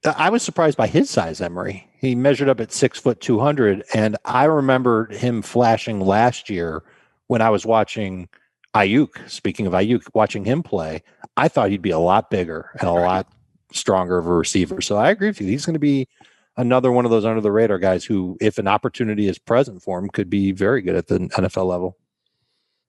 I was surprised by his size, Emery. He measured up at 6 foot 200, and I remember him flashing last year when I was watching Ayuk. Speaking of Ayuk, watching him play, I thought he'd be a lot bigger and a lot stronger of a receiver. So I agree with you. He's going to be another one of those under the radar guys who, if an opportunity is present for him, could be very good at the NFL level.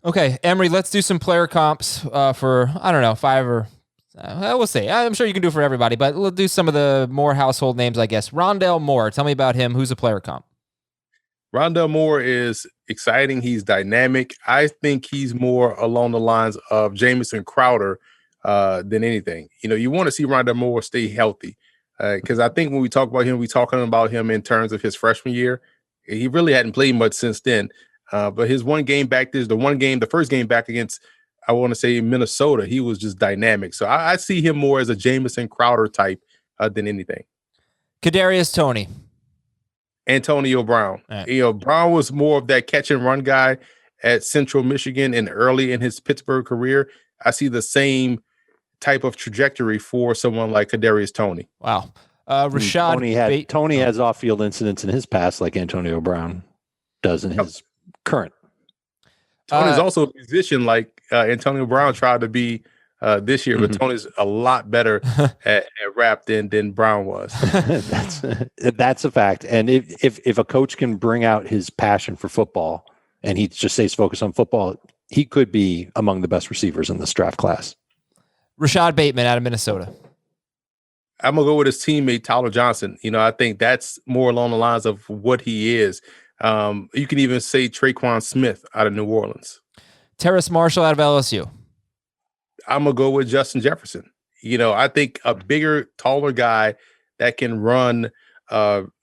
Okay, Emery, let's do some player comps for, I don't know, 5 or we'll see. I'm sure you can do it for everybody, but we'll do some of the more household names, I guess. Rondale Moore, tell me about him. Who's a player comp? Rondale Moore is exciting. He's dynamic. I think he's more along the lines of Jamison Crowder than anything. You want to see Rondale Moore stay healthy because I think when we talk about him, we're talking about him in terms of his freshman year. He really hadn't played much since then. But his one game back, the first game back against, I want to say, Minnesota, he was just dynamic. So I see him more as a Jamison Crowder type than anything. Kadarius Toney. Antonio Brown. Right. Brown was more of that catch and run guy at Central Michigan and early in his Pittsburgh career. I see the same type of trajectory for someone like Kadarius Toney. Wow. Rashad Toney has off-field incidents in his past like Antonio Brown does in his current. Tony's also a musician like Antonio Brown tried to be this year, but Tony's a lot better at rap than Brown was. That's a fact. And if a coach can bring out his passion for football and he just stays focused on football, he could be among the best receivers in this draft class. Rashad Bateman out of Minnesota. I'm going to go with his teammate, Tyler Johnson. I think that's more along the lines of what he is. You can even say Traquan Smith out of New Orleans. Terrace Marshall out of LSU. I'm going to go with Justin Jefferson. I think a bigger, taller guy that can run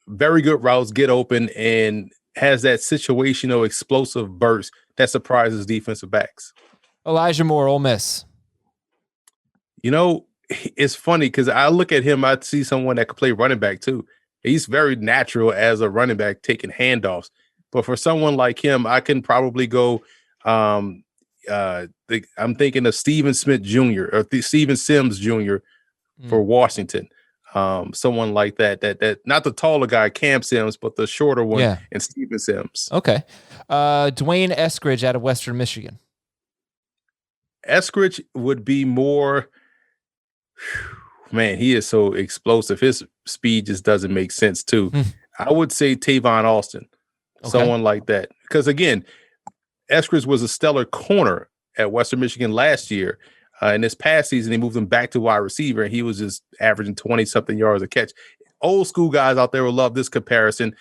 very good routes, get open, and has that situational explosive burst that surprises defensive backs. Elijah Moore, Ole Miss. It's funny because I look at him, I see someone that could play running back too. He's very natural as a running back taking handoffs. But for someone like him, I can probably go I'm thinking of Steven Smith Jr. or Steven Sims Jr. for Washington. Someone like that not the taller guy, Cam Sims, but the shorter one, and Steven Sims. Okay. Dwayne Eskridge out of Western Michigan. Eskridge would be more, man, he is so explosive. His speed just doesn't make sense too. I would say Tavon Austin, someone like that. Because again, Eskridge was a stellar corner at Western Michigan last year. In this past season, he moved him back to wide receiver, and he was just averaging 20-something yards a catch. Old school guys out there will love this comparison.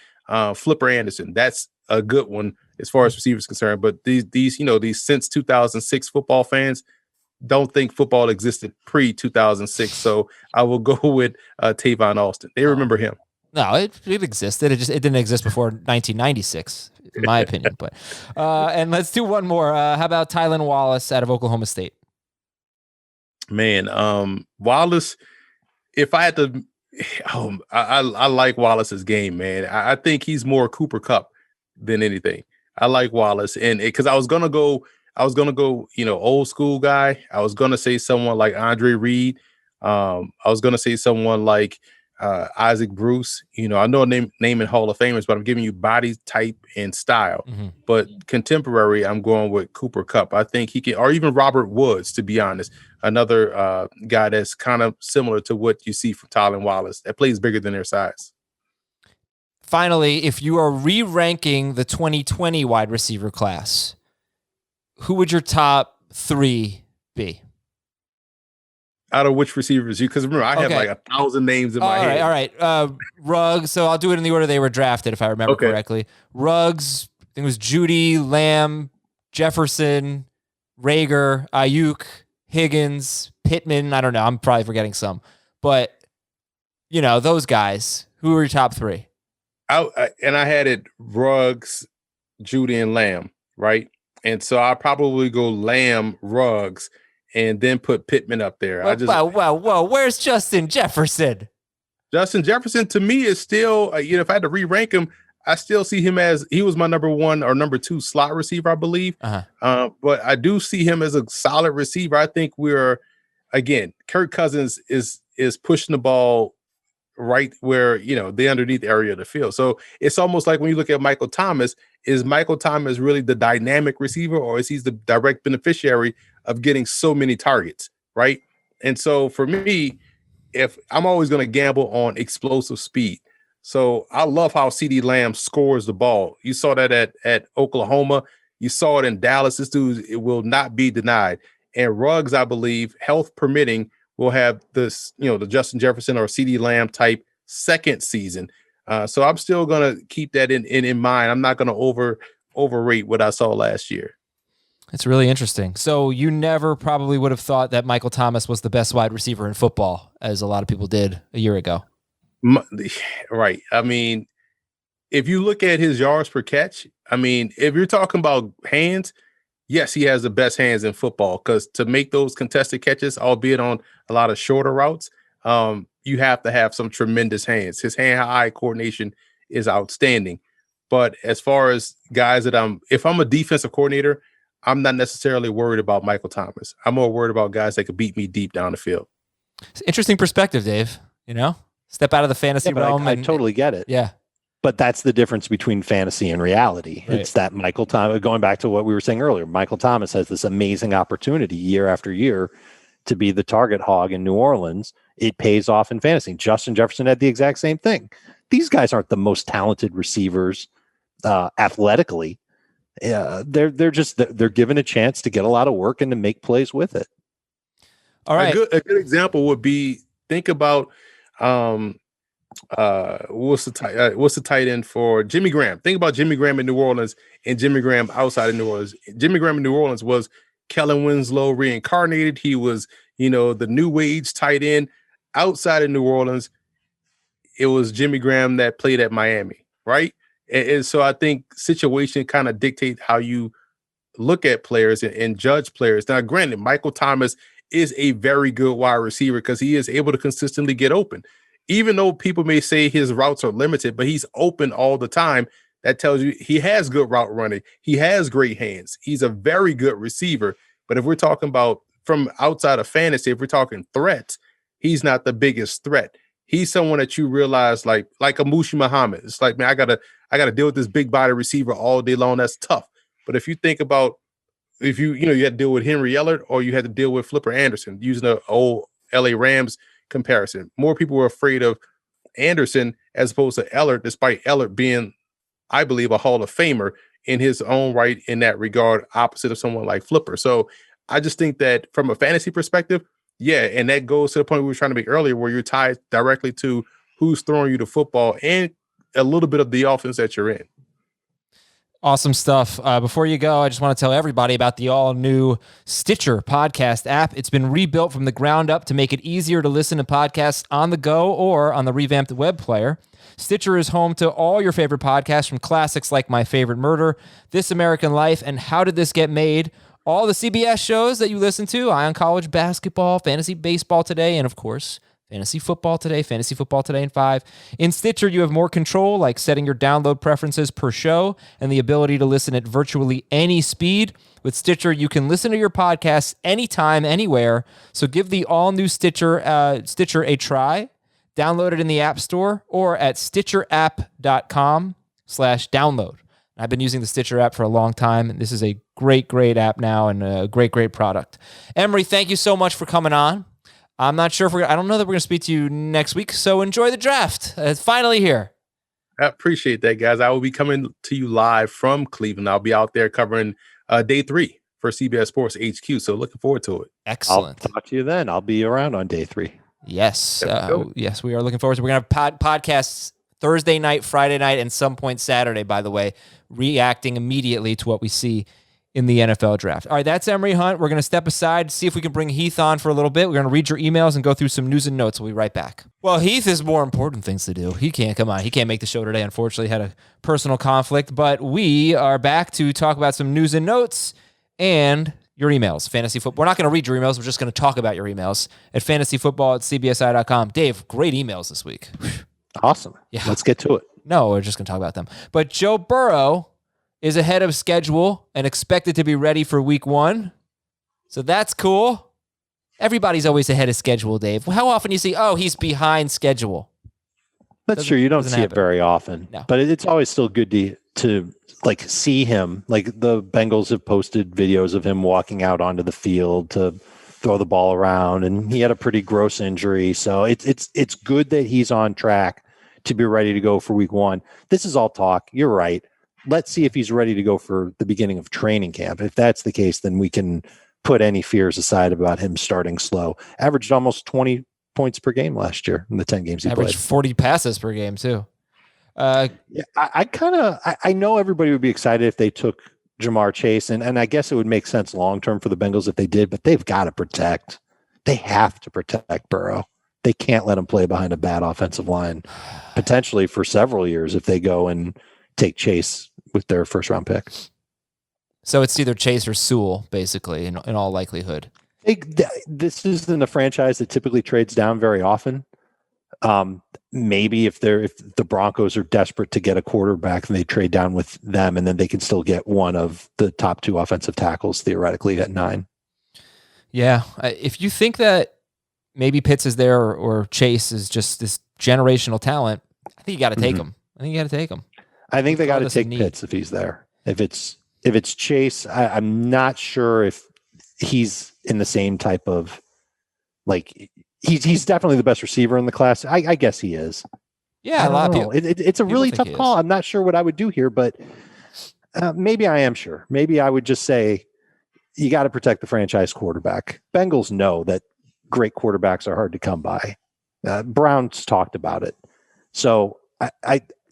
Flipper Anderson, that's a good one as far as receivers concerned. But these since 2006 football fans don't think football existed pre-2006. So I will go with Tavon Austin. They remember him. No, it existed. It didn't exist before 1996, in my opinion. But and let's do one more. How about Tylan Wallace out of Oklahoma State? Man, Wallace, if I had to, I like Wallace's game, man. I think he's more Cooper Kupp than anything. I like Wallace, and because I was gonna go, old school guy. I was gonna say someone like Andre Reed. I was gonna say someone like Isaac Bruce. I know naming Hall of Famers, but I'm giving you body type and style. But contemporary, I'm going with Cooper Kupp. I think he can, or even Robert Woods, to be honest, another guy that's kind of similar to what you see from Tylan Wallace that plays bigger than their size. Finally, if you are re-ranking the 2020 wide receiver class, who would your top 3 be? Out of which receivers? Because remember, I have like 1,000 names in my head. All right. Ruggs. So I'll do it in the order they were drafted, if I remember correctly. Ruggs, I think it was Judy, Lamb, Jefferson, Rager, Ayuk, Higgins, Pittman. I don't know. I'm probably forgetting some. But, those guys. Who are your top 3? I had it Ruggs, Judy, and Lamb, right? And so I'll probably go Lamb, Ruggs, and then put Pittman up there. Whoa. Where's Justin Jefferson? Justin Jefferson, to me, is still, if I had to re-rank him, I still see him as, he was my number 1 or number 2 slot receiver, I believe. But I do see him as a solid receiver. I think Kirk Cousins is pushing the ball right where, the underneath area of the field. So it's almost like when you look at Michael Thomas, is Michael Thomas really the dynamic receiver, or is he the direct beneficiary of getting so many targets, right? And so for me, if I'm always going to gamble on explosive speed. So I love how CeeDee Lamb scores the ball. You saw that at Oklahoma. You saw it in Dallas. This dude, it will not be denied. And Ruggs, I believe, health permitting, will have this, the Justin Jefferson or CeeDee Lamb type second season. So I'm still going to keep that in mind. I'm not going to overrate what I saw last year. It's really interesting. So you never probably would have thought that Michael Thomas was the best wide receiver in football, as a lot of people did a year ago. Right. I mean, if you look at his yards per catch, if you're talking about hands, yes, he has the best hands in football, because to make those contested catches, albeit on a lot of shorter routes, you have to have some tremendous hands. His hand-eye coordination is outstanding. But as far as guys if I'm a defensive coordinator, I'm not necessarily worried about Michael Thomas. I'm more worried about guys that could beat me deep down the field. It's interesting perspective, Dave. Step out of the fantasy realm. I totally get it. Yeah. But that's the difference between fantasy and reality. Right. It's that Michael Thomas, going back to what we were saying earlier, Michael Thomas has this amazing opportunity year after year to be the target hog in New Orleans. It pays off in fantasy. Justin Jefferson had the exact same thing. These guys aren't the most talented receivers athletically. They're given a chance to get a lot of work and to make plays with it. All right. A good example would be, think about what's the tight end for Jimmy Graham? Think about Jimmy Graham in New Orleans and Jimmy Graham outside of New Orleans. Jimmy Graham in New Orleans was Kellen Winslow reincarnated. He was, the new age tight end. Outside of New Orleans, it was Jimmy Graham that played at Miami, right? And so I think situation kind of dictate how you look at players and judge players. Now, granted, Michael Thomas is a very good wide receiver because he is able to consistently get open. Even though people may say his routes are limited, but he's open all the time. That tells you he has good route running. He has great hands. He's a very good receiver. But if we're talking about from outside of fantasy, if we're talking threats, he's not the biggest threat. He's someone that you realize like a Mushi Muhammad. It's like, man, I gotta deal with this big body receiver all day long. That's tough. But if you think about if you had to deal with Henry Ellert or you had to deal with Flipper Anderson, using the old LA Rams comparison, more people were afraid of Anderson as opposed to Ellert, despite Ellert being, I believe, a Hall of Famer in his own right in that regard, opposite of someone like Flipper. So I just think that from a fantasy perspective, yeah, and that goes to the point we were trying to make earlier where you're tied directly to who's throwing you the football and a little bit of the offense that you're in. Awesome stuff. Before you go, I just want to tell everybody about the all-new Stitcher podcast app. It's been rebuilt from the ground up to make it easier to listen to podcasts on the go or on the revamped web player. Stitcher is home to all your favorite podcasts, from classics like My Favorite Murder, This American Life, and How Did This Get Made? All the CBS shows that you listen to, Eye on College Basketball, Fantasy Baseball Today, and of course, Fantasy Football Today in 5. In Stitcher, you have more control, like setting your download preferences per show and the ability to listen at virtually any speed. With Stitcher, you can listen to your podcasts anytime, anywhere. So give the all-new Stitcher a try. Download it in the App Store or at stitcherapp.com/download. I've been using the Stitcher app for a long time, and this is a great, great app now and a great, great product. Emery, thank you so much for coming on. I'm not sure I don't know that we're going to speak to you next week, so enjoy the draft. It's finally here. I appreciate that, guys. I will be coming to you live from Cleveland. I'll be out there covering day 3 for CBS Sports HQ, so looking forward to it. Excellent. I'll talk to you then. I'll be around on day 3. Yes. Yes, we are looking forward to it. We're going to have podcasts Thursday night, Friday night, and some point Saturday, by the way, reacting immediately to what we see in the NFL draft. All right, that's Emery Hunt. We're going to step aside, see if we can bring Heath on for a little bit. We're going to read your emails and go through some news and notes. We'll be right back. Well, Heath has more important things to do. He can't make the show today, unfortunately. Had a personal conflict, but we are back to talk about some news and notes and your emails. Fantasy football. We're not going to read your emails. We're just going to talk about your emails at fantasyfootball@cbsi.com. Dave, great emails this week. Awesome. Yeah. Let's get to it. No, we're just going to talk about them. But Joe Burrow is ahead of schedule and expected to be ready for week 1. So that's cool. Everybody's always ahead of schedule, Dave. How often do you see, he's behind schedule? That's true. You don't see it very often. No. But it's always still good to like see him. Like the Bengals have posted videos of him walking out onto the field to throw the ball around, and he had a pretty gross injury. So it's good that he's on track to be ready to go for week 1. This is all talk. You're right. Let's see if he's ready to go for the beginning of training camp. If that's the case, then we can put any fears aside about him starting slow. Averaged almost 20 points per game last year in the 10 games he Averaged played. 40 passes per game too. I know everybody would be excited if they took Jamar Chase, and I guess it would make sense long-term for the Bengals if they did, but they've got to protect. They have to protect Burrow. They can't let him play behind a bad offensive line, potentially for several years if they go and take Chase with their first-round pick. So it's either Chase or Sewell, basically, in all likelihood. This isn't a franchise that typically trades down very often. Maybe if the Broncos are desperate to get a quarterback, then they trade down with them, and then they can still get one of the top 2 offensive tackles theoretically at 9. Yeah, if you think that maybe Pitts is there or Chase is just this generational talent, I think you got to take him. I think they got to take Pitts if he's there. If it's Chase, I'm not sure if he's in the same type of like. He's definitely the best receiver in the class. I guess he is. Yeah, a lot of people. It's a really tough call. I'm not sure what I would do here, but maybe I am sure. Maybe I would just say you got to protect the franchise quarterback. Bengals know that great quarterbacks are hard to come by. Brown's talked about it. So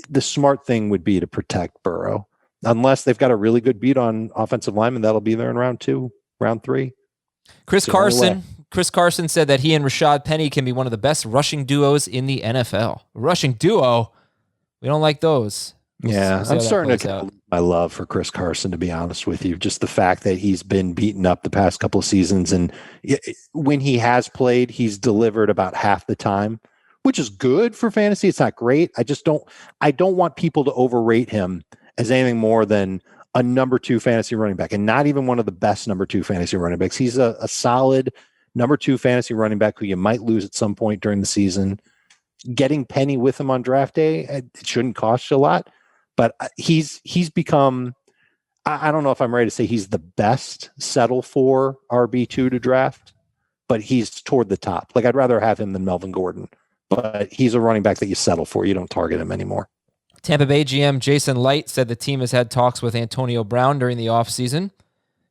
the smart thing would be to protect Burrow, unless they've got a really good beat on offensive lineman. That'll be there in round 2, round 3. Chris Carson said that he and Rashad Penny can be one of the best rushing duos in the NFL. Rushing duo, we don't like those. I'm starting to lose my love for Chris Carson, to be honest with you. Just the fact that he's been beaten up the past couple of seasons, and when he has played, he's delivered about half the time, which is good for fantasy. It's not great. I don't want people to overrate him as anything more than a number 2 fantasy running back, and not even one of the best number 2 fantasy running backs. He's a solid number 2 fantasy running back who you might lose at some point during the season. Getting Penny with him on draft day, it shouldn't cost you a lot. But he's become, I don't know if I'm ready to say he's the best settle for RB2 to draft, but he's toward the top. Like, I'd rather have him than Melvin Gordon, but he's a running back that you settle for. You don't target him anymore. Tampa Bay GM Jason Light said the team has had talks with Antonio Brown during the offseason.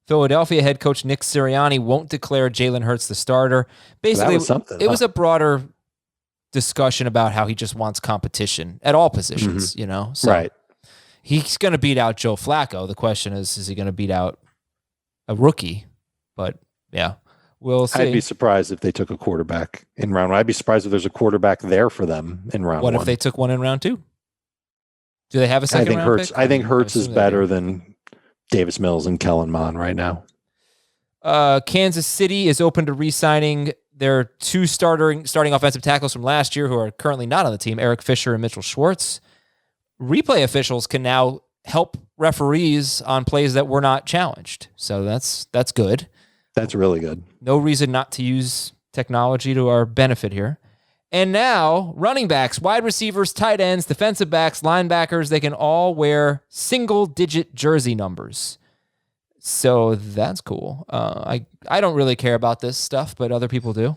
Philadelphia head coach Nick Sirianni won't declare Jalen Hurts the starter. Basically, it was a broader discussion about how he just wants competition at all positions, So, right. He's going to beat out Joe Flacco. The question is he going to beat out a rookie? But, yeah, we'll see. I'd be surprised if they took a quarterback in round 1. I'd be surprised if there's a quarterback there for them in round 1. What if they took one in round 2? Do they have a second round pick? I think Hurts is better than Davis Mills and Kellen Mond right now. Kansas City is open to re-signing their 2 starting offensive tackles from last year who are currently not on the team, Eric Fisher and Mitchell Schwartz. Replay officials can now help referees on plays that were not challenged. So that's good. That's really good. No reason not to use technology to our benefit here. And now, running backs, wide receivers, tight ends, defensive backs, linebackers, they can all wear single-digit jersey numbers. So that's cool. I don't really care about this stuff, but other people do.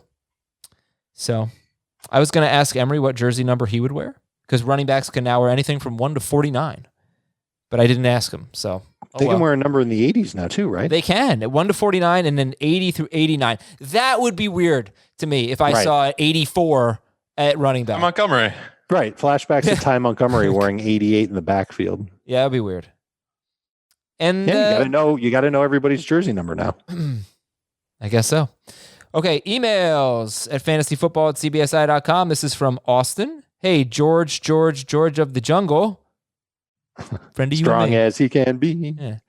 So I was going to ask Emery what jersey number he would wear, because running backs can now wear anything from 1 to 49. But I didn't ask him, so... They can wear a number in the 80s now, too, right? They can. 1 to 49 and then 80 through 89. That would be weird to me if I saw 84 at running back. Montgomery. Right. Flashbacks to Ty Montgomery wearing 88 in the backfield. Yeah, that'd be weird. And you gotta know everybody's jersey number now. I guess so. Okay, emails at fantasyfootball@cbsi.com. This is from Austin. Hey, George of the Jungle. Friend of Strong as he can be. Yeah.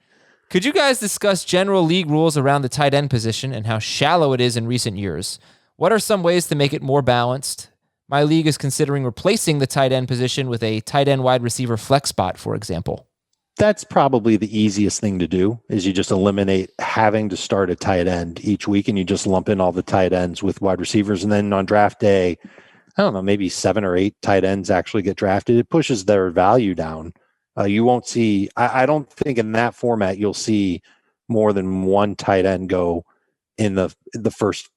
Could you guys discuss general league rules around the tight end position and how shallow it is in recent years? What are some ways to make it more balanced? My league is considering replacing the tight end position with a tight end wide receiver flex spot, for example. That's probably the easiest thing to do, is you just eliminate having to start a tight end each week, and you just lump in all the tight ends with wide receivers. And then on draft day, I don't know, maybe 7 or 8 tight ends actually get drafted. It pushes their value down. You won't see, I don't think in that format, you'll see more than 1 tight end go in the first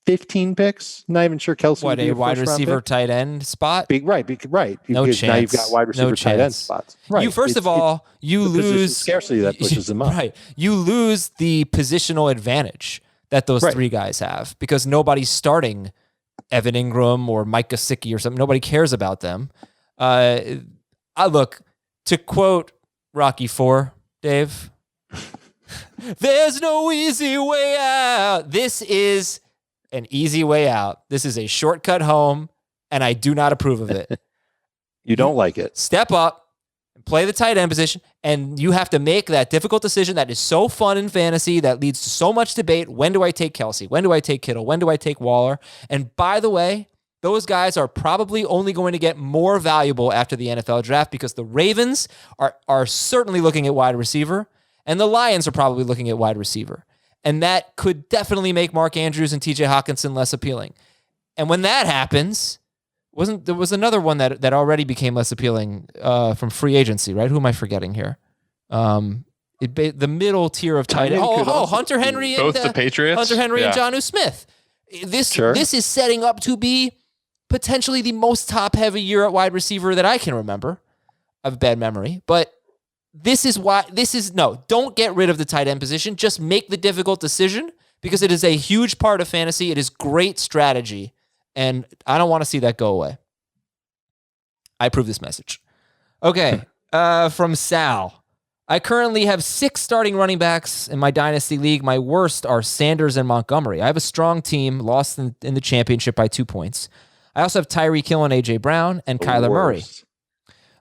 15 picks. Not even sure Kelsey. What, a wide receiver tight end spot? Right. No chance. Now you've got wide receiver tight end spots. Right. You lose scarcity that pushes them up. Right. You lose the positional advantage that those 3 guys have because nobody's starting Evan Ingram or Mike Gesicki or something. Nobody cares about them. Look, to quote Rocky IV, Dave, there's no easy way out. This is an easy way out. This is a shortcut home, and I do not approve of it. You don't like it. Step up and play the tight end position, and you have to make that difficult decision that is so fun in fantasy that leads to so much debate. When do I take Kelsey? When do I take Kittle? When do I take Waller? And by the way, those guys are probably only going to get more valuable after the NFL draft because the Ravens are certainly looking at wide receiver, and the Lions are probably looking at wide receiver. And that could definitely make Mark Andrews and TJ Hawkinson less appealing. And when that happens, there was another one that already became less appealing from free agency, right? Who am I forgetting here? The middle tier of tight end. Hunter Henry and both the Patriots. Hunter Henry and Jonnu Smith. This is setting up to be potentially the most top-heavy year at wide receiver that I can remember. I have a bad memory, but don't get rid of the tight end position. Just make the difficult decision because it is a huge part of fantasy. It is great strategy, and I don't want to see that go away. I approve this message. Okay, from Sal. I currently have 6 starting running backs in my Dynasty League. My worst are Sanders and Montgomery. I have a strong team, lost in the championship by 2 points. I also have Tyreek Hill and A.J. Brown and Kyler Murray.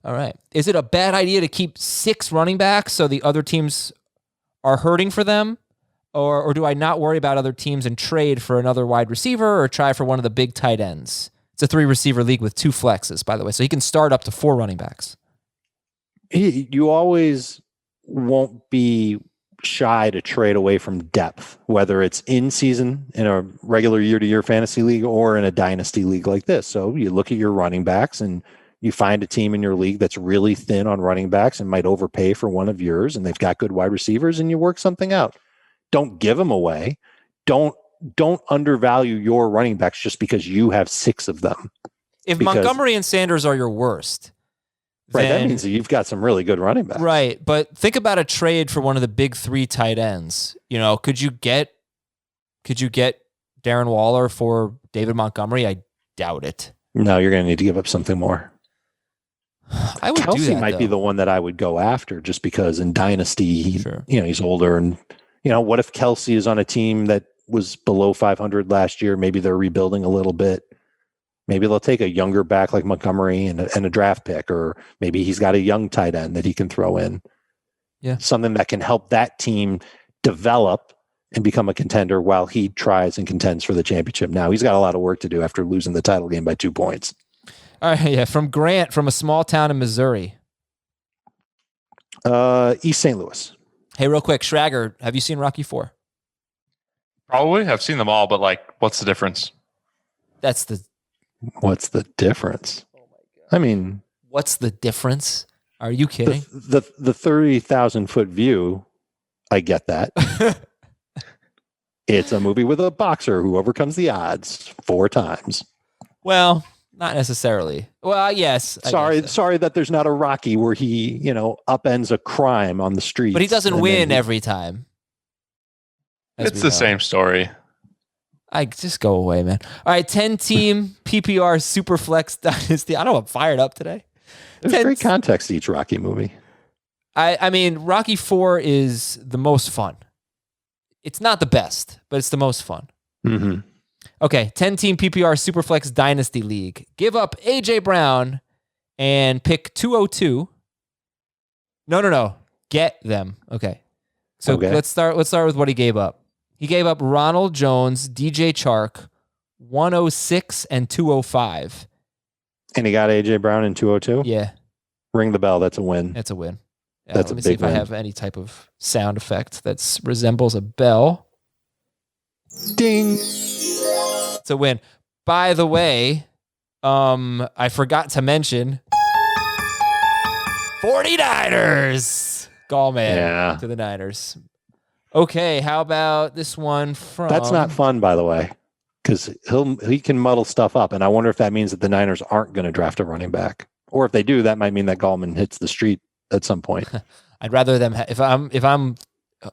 All right. Is it a bad idea to keep 6 running backs so the other teams are hurting for them? Or do I not worry about other teams and trade for another wide receiver or try for one of the big tight ends? It's a 3-receiver league with 2 flexes, by the way, so he can start up to 4 running backs. You always won't be shy to trade away from depth, whether it's in season in a regular year-to-year fantasy league or in a dynasty league like this. So you look at your running backs and you find a team in your league that's really thin on running backs and might overpay for one of yours, and they've got good wide receivers, and you work something out. Don't give them away. Don't undervalue your running backs just because you have 6 of them. If Montgomery and Sanders are your worst, right, that means that you've got some really good running backs. Right, but think about a trade for one of the big 3 tight ends. Could you get Darren Waller for David Montgomery? I doubt it. No, you're going to need to give up something more. I would Kelsey do that, might be the one that I would go after just because in Dynasty, he's older. And, what if Kelsey is on a team that was below 500 last year? Maybe they're rebuilding a little bit. Maybe they'll take a younger back like Montgomery and a draft pick, or maybe he's got a young tight end that he can throw in. Yeah. Something that can help that team develop and become a contender while he tries and contends for the championship. Now he's got a lot of work to do after losing the title game by 2 points. All right, yeah. From Grant, from a small town in Missouri. East St. Louis. Hey, real quick, Schrager, have you seen Rocky IV? Probably. I've seen them all, but what's the difference? What's the difference? Oh my God. I mean, what's the difference? Are you kidding? The 30,000 foot view, I get that. It's a movie with a boxer who overcomes the odds 4 times. Well, not necessarily. Well, yes. Sorry that there's not a Rocky where he, upends a crime on the street. But he doesn't win every time. It's the same story. I just go away, man. All right, 10-team PPR Superflex Dynasty. I know I'm fired up today. There's great context to each Rocky movie. I mean, Rocky IV is the most fun. It's not the best, but it's the most fun. Mm-hmm. Okay, 10-team PPR Superflex Dynasty League. Give up A.J. Brown and pick 202. No. Get them. Okay. So let's start with what he gave up. He gave up Ronald Jones, DJ Chark, 106 and 205. And he got A.J. Brown in 202? Yeah. Ring the bell. That's a win. That's a win. Yeah, That's let me a see big if win. I have any type of sound effect that resembles a bell. Ding. It's a win. By the way, I forgot to mention 49ers. Gallman to the Niners. Okay, how about this one from... That's not fun, by the way, because he can muddle stuff up, and I wonder if that means that the Niners aren't going to draft a running back. Or if they do, that might mean that Gallman hits the street at some point. I'd rather them... If I'm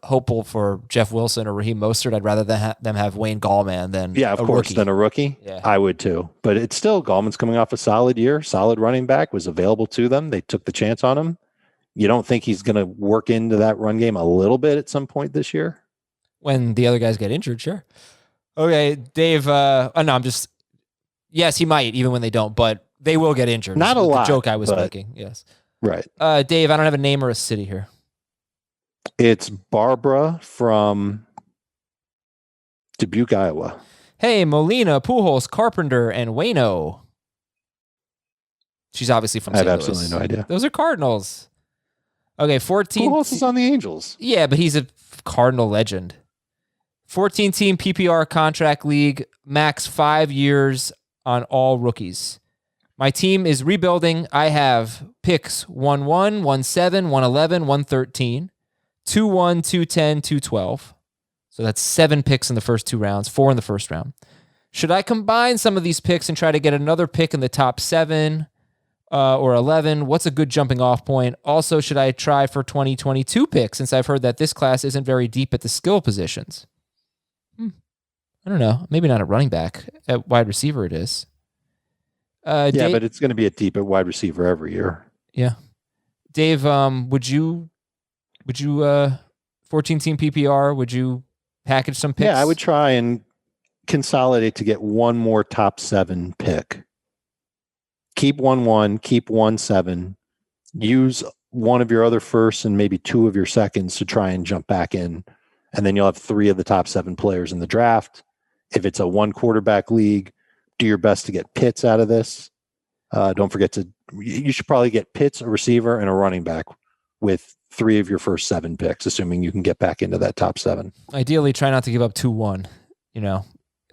hopeful for Jeff Wilson or Raheem Mostert, I'd rather them have Wayne Gallman than of course, rookie. than a rookie. Yeah. I would too. But it's still, Gallman's coming off a solid year, solid running back, was available to them. They took the chance on him. You don't think he's going to work into that run game a little bit at some point this year? When the other guys get injured, sure. Okay, Dave. Yes, he might, even when they don't, but they will get injured. Not a lot. The joke I was making, yes. Right. Dave, I don't have a name or a city here. It's Barbara from Dubuque, Iowa. Hey, Molina, Pujols, Carpenter, and Waino. She's obviously from St. Louis. I have absolutely no idea. Those are Cardinals. Okay, 14. Pujols is on the Angels. Yeah, but he's a Cardinal legend. 14-team PPR contract league, max 5 years on all rookies. My team is rebuilding. I have picks 1-1, 1-7, 1-11, 1-13, 2-1, 2-10, 2-12. So that's 7 picks in the first 2 rounds, 4 in the first round. Should I combine some of these picks and try to get another pick in the top 7 or 11? What's a good jumping off point? Also, should I try for 2022 picks since I've heard that this class isn't very deep at the skill positions? I don't know. Maybe not a running back. At wide receiver it is. Dave, but it's going to be a deep at wide receiver every year. Yeah. Dave, would you 14-team PPR, would you package some picks? Yeah, I would try and consolidate to get one more top 7 pick. Keep 1-1, keep 1-7. Use one of your other firsts and maybe 2 of your seconds to try and jump back in. And then you'll have 3 of the top 7 players in the draft. If it's a 1 quarterback league, do your best to get Pitts out of this. Don't forget you should probably get Pitts, a receiver, and a running back with 3 of your first 7 picks, assuming you can get back into that top 7. Ideally, try not to give up 2-1,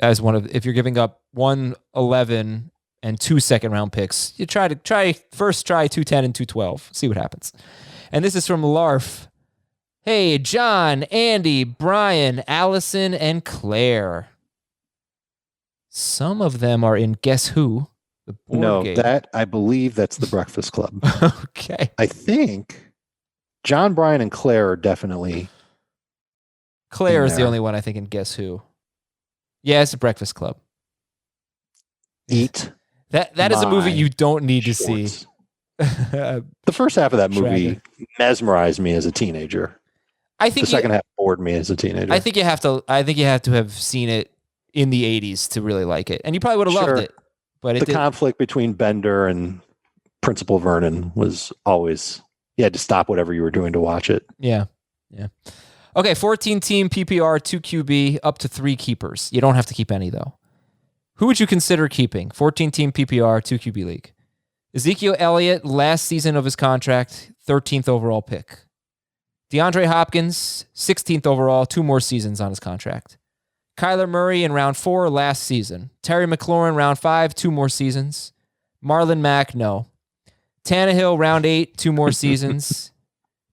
as if you're giving up 1-11 and 2 second-round picks, you try 2-10 and 2-12. See what happens. And this is from Larf. Hey, John, Andy, Brian, Allison, and Claire. Some of them are in Guess Who? The board game. I believe that's the Breakfast Club. Okay. I think John, Brian, and Claire are definitely. Claire is the only one I think in Guess Who. Yeah, it's a Breakfast Club. Eat. That is a movie you don't need to see. The first half of that movie mesmerized me as a teenager. I think the second half bored me as a teenager. I think you have to have seen it in the 80s to really like it. And you probably would have loved it. But the conflict between Bender and Principal Vernon was always, you had to stop whatever you were doing to watch it. Yeah. Okay, 14-team PPR, 2 QB, up to 3 keepers. You don't have to keep any, though. Who would you consider keeping? 14-team PPR, 2 QB league. Ezekiel Elliott, last season of his contract, 13th overall pick. DeAndre Hopkins, 16th overall, 2 more seasons on his contract. Kyler Murray in round 4 last season. Terry McLaurin, round 5, 2 more seasons. Marlon Mack, no. Tannehill, round 8, 2 more seasons.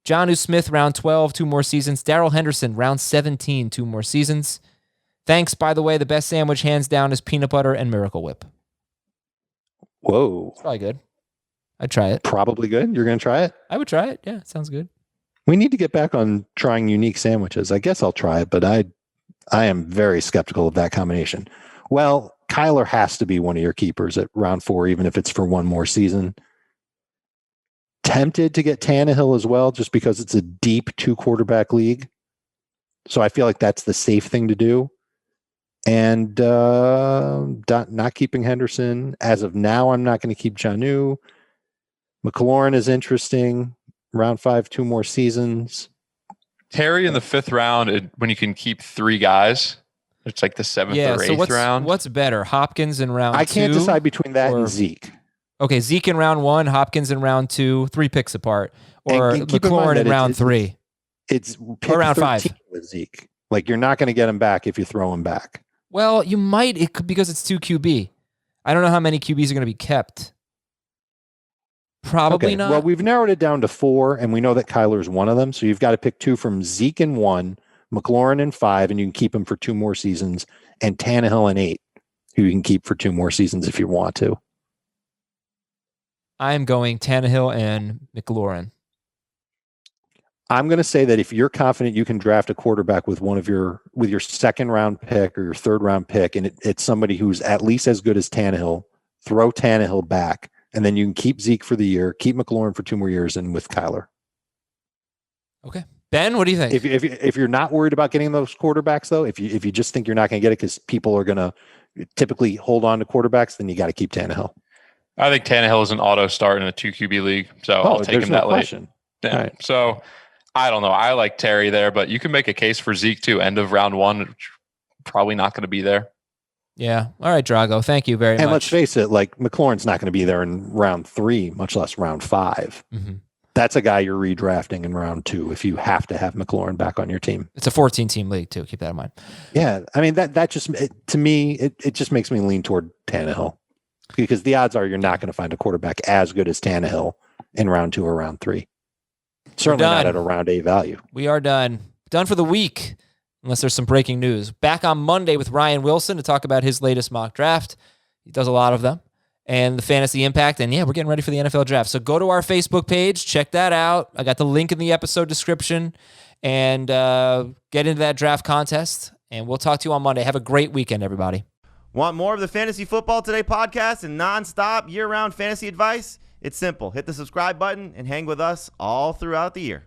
Jonnu Smith, round 12, 2 more seasons. Darrell Henderson, round 17, 2 more seasons. Thanks, by the way, the best sandwich hands down is peanut butter and Miracle Whip. Whoa. It's probably good. I'd try it. Probably good? You're going to try it? I would try it. Yeah, it sounds good. We need to get back on trying unique sandwiches. I guess I'll try it, but I am very skeptical of that combination. Well, Kyler has to be one of your keepers at round 4, even if it's for 1 more season. Tempted to get Tannehill as well, just because it's a deep 2 quarterback league. So I feel like that's the safe thing to do. And not keeping Henderson. As of now, I'm not going to keep Jonnu. McLaurin is interesting. Round 5, 2 more seasons. Terry in the 5th round, when you can keep 3 guys, it's like the 7th or 8th round. What's better, Hopkins in round 2? I can't decide between that and Zeke. Okay, Zeke in round 1, Hopkins in round 2, 3 picks apart, or McLaurin in round 3. It's or round 5 with Zeke. Like, you're not going to get him back if you throw him back. Well, you might. It could, because it's 2 QB. I don't know how many QBs are going to be kept. Probably not. Well, we've narrowed it down to 4, and we know that Kyler's one of them. So you've got to pick 2 from Zeke in 1, McLaurin in 5, and you can keep him for 2 more seasons, and Tannehill in 8, who you can keep for 2 more seasons if you want to. I'm going Tannehill and McLaurin. I'm going to say that if you're confident you can draft a quarterback with your 2nd round pick or your 3rd round pick, and it's somebody who's at least as good as Tannehill, throw Tannehill back, and then you can keep Zeke for the year, keep McLaurin for 2 more years, and with Kyler. Okay, Ben, what do you think? If you're not worried about getting those quarterbacks, though, if you just think you're not going to get it because people are going to typically hold on to quarterbacks, then you got to keep Tannehill. I think Tannehill is an auto start in a 2 QB league, so I'll take him that late. Yeah. Right. So I don't know. I like Terry there, but you can make a case for Zeke too. End of round 1, probably not going to be there. Yeah. All right, Drago. Thank you very much. And let's face it, like McLaurin's not going to be there in round 3, much less round 5. Mm-hmm. That's a guy you're redrafting in round 2 if you have to have McLaurin back on your team. It's a 14-team league too. Keep that in mind. Yeah. I mean, that just, to me, it just makes me lean toward Tannehill, because the odds are you're not going to find a quarterback as good as Tannehill in round 2 or round 3. Certainly not at a round 8 value. We are done. Done for the week, unless there's some breaking news. Back on Monday with Ryan Wilson to talk about his latest mock draft. He does a lot of them. And the fantasy impact. And yeah, we're getting ready for the NFL draft. So go to our Facebook page. Check that out. I got the link in the episode description. And get into that draft contest. And we'll talk to you on Monday. Have a great weekend, everybody. Want more of the Fantasy Football Today podcast and nonstop year-round fantasy advice? It's simple. Hit the subscribe button and hang with us all throughout the year.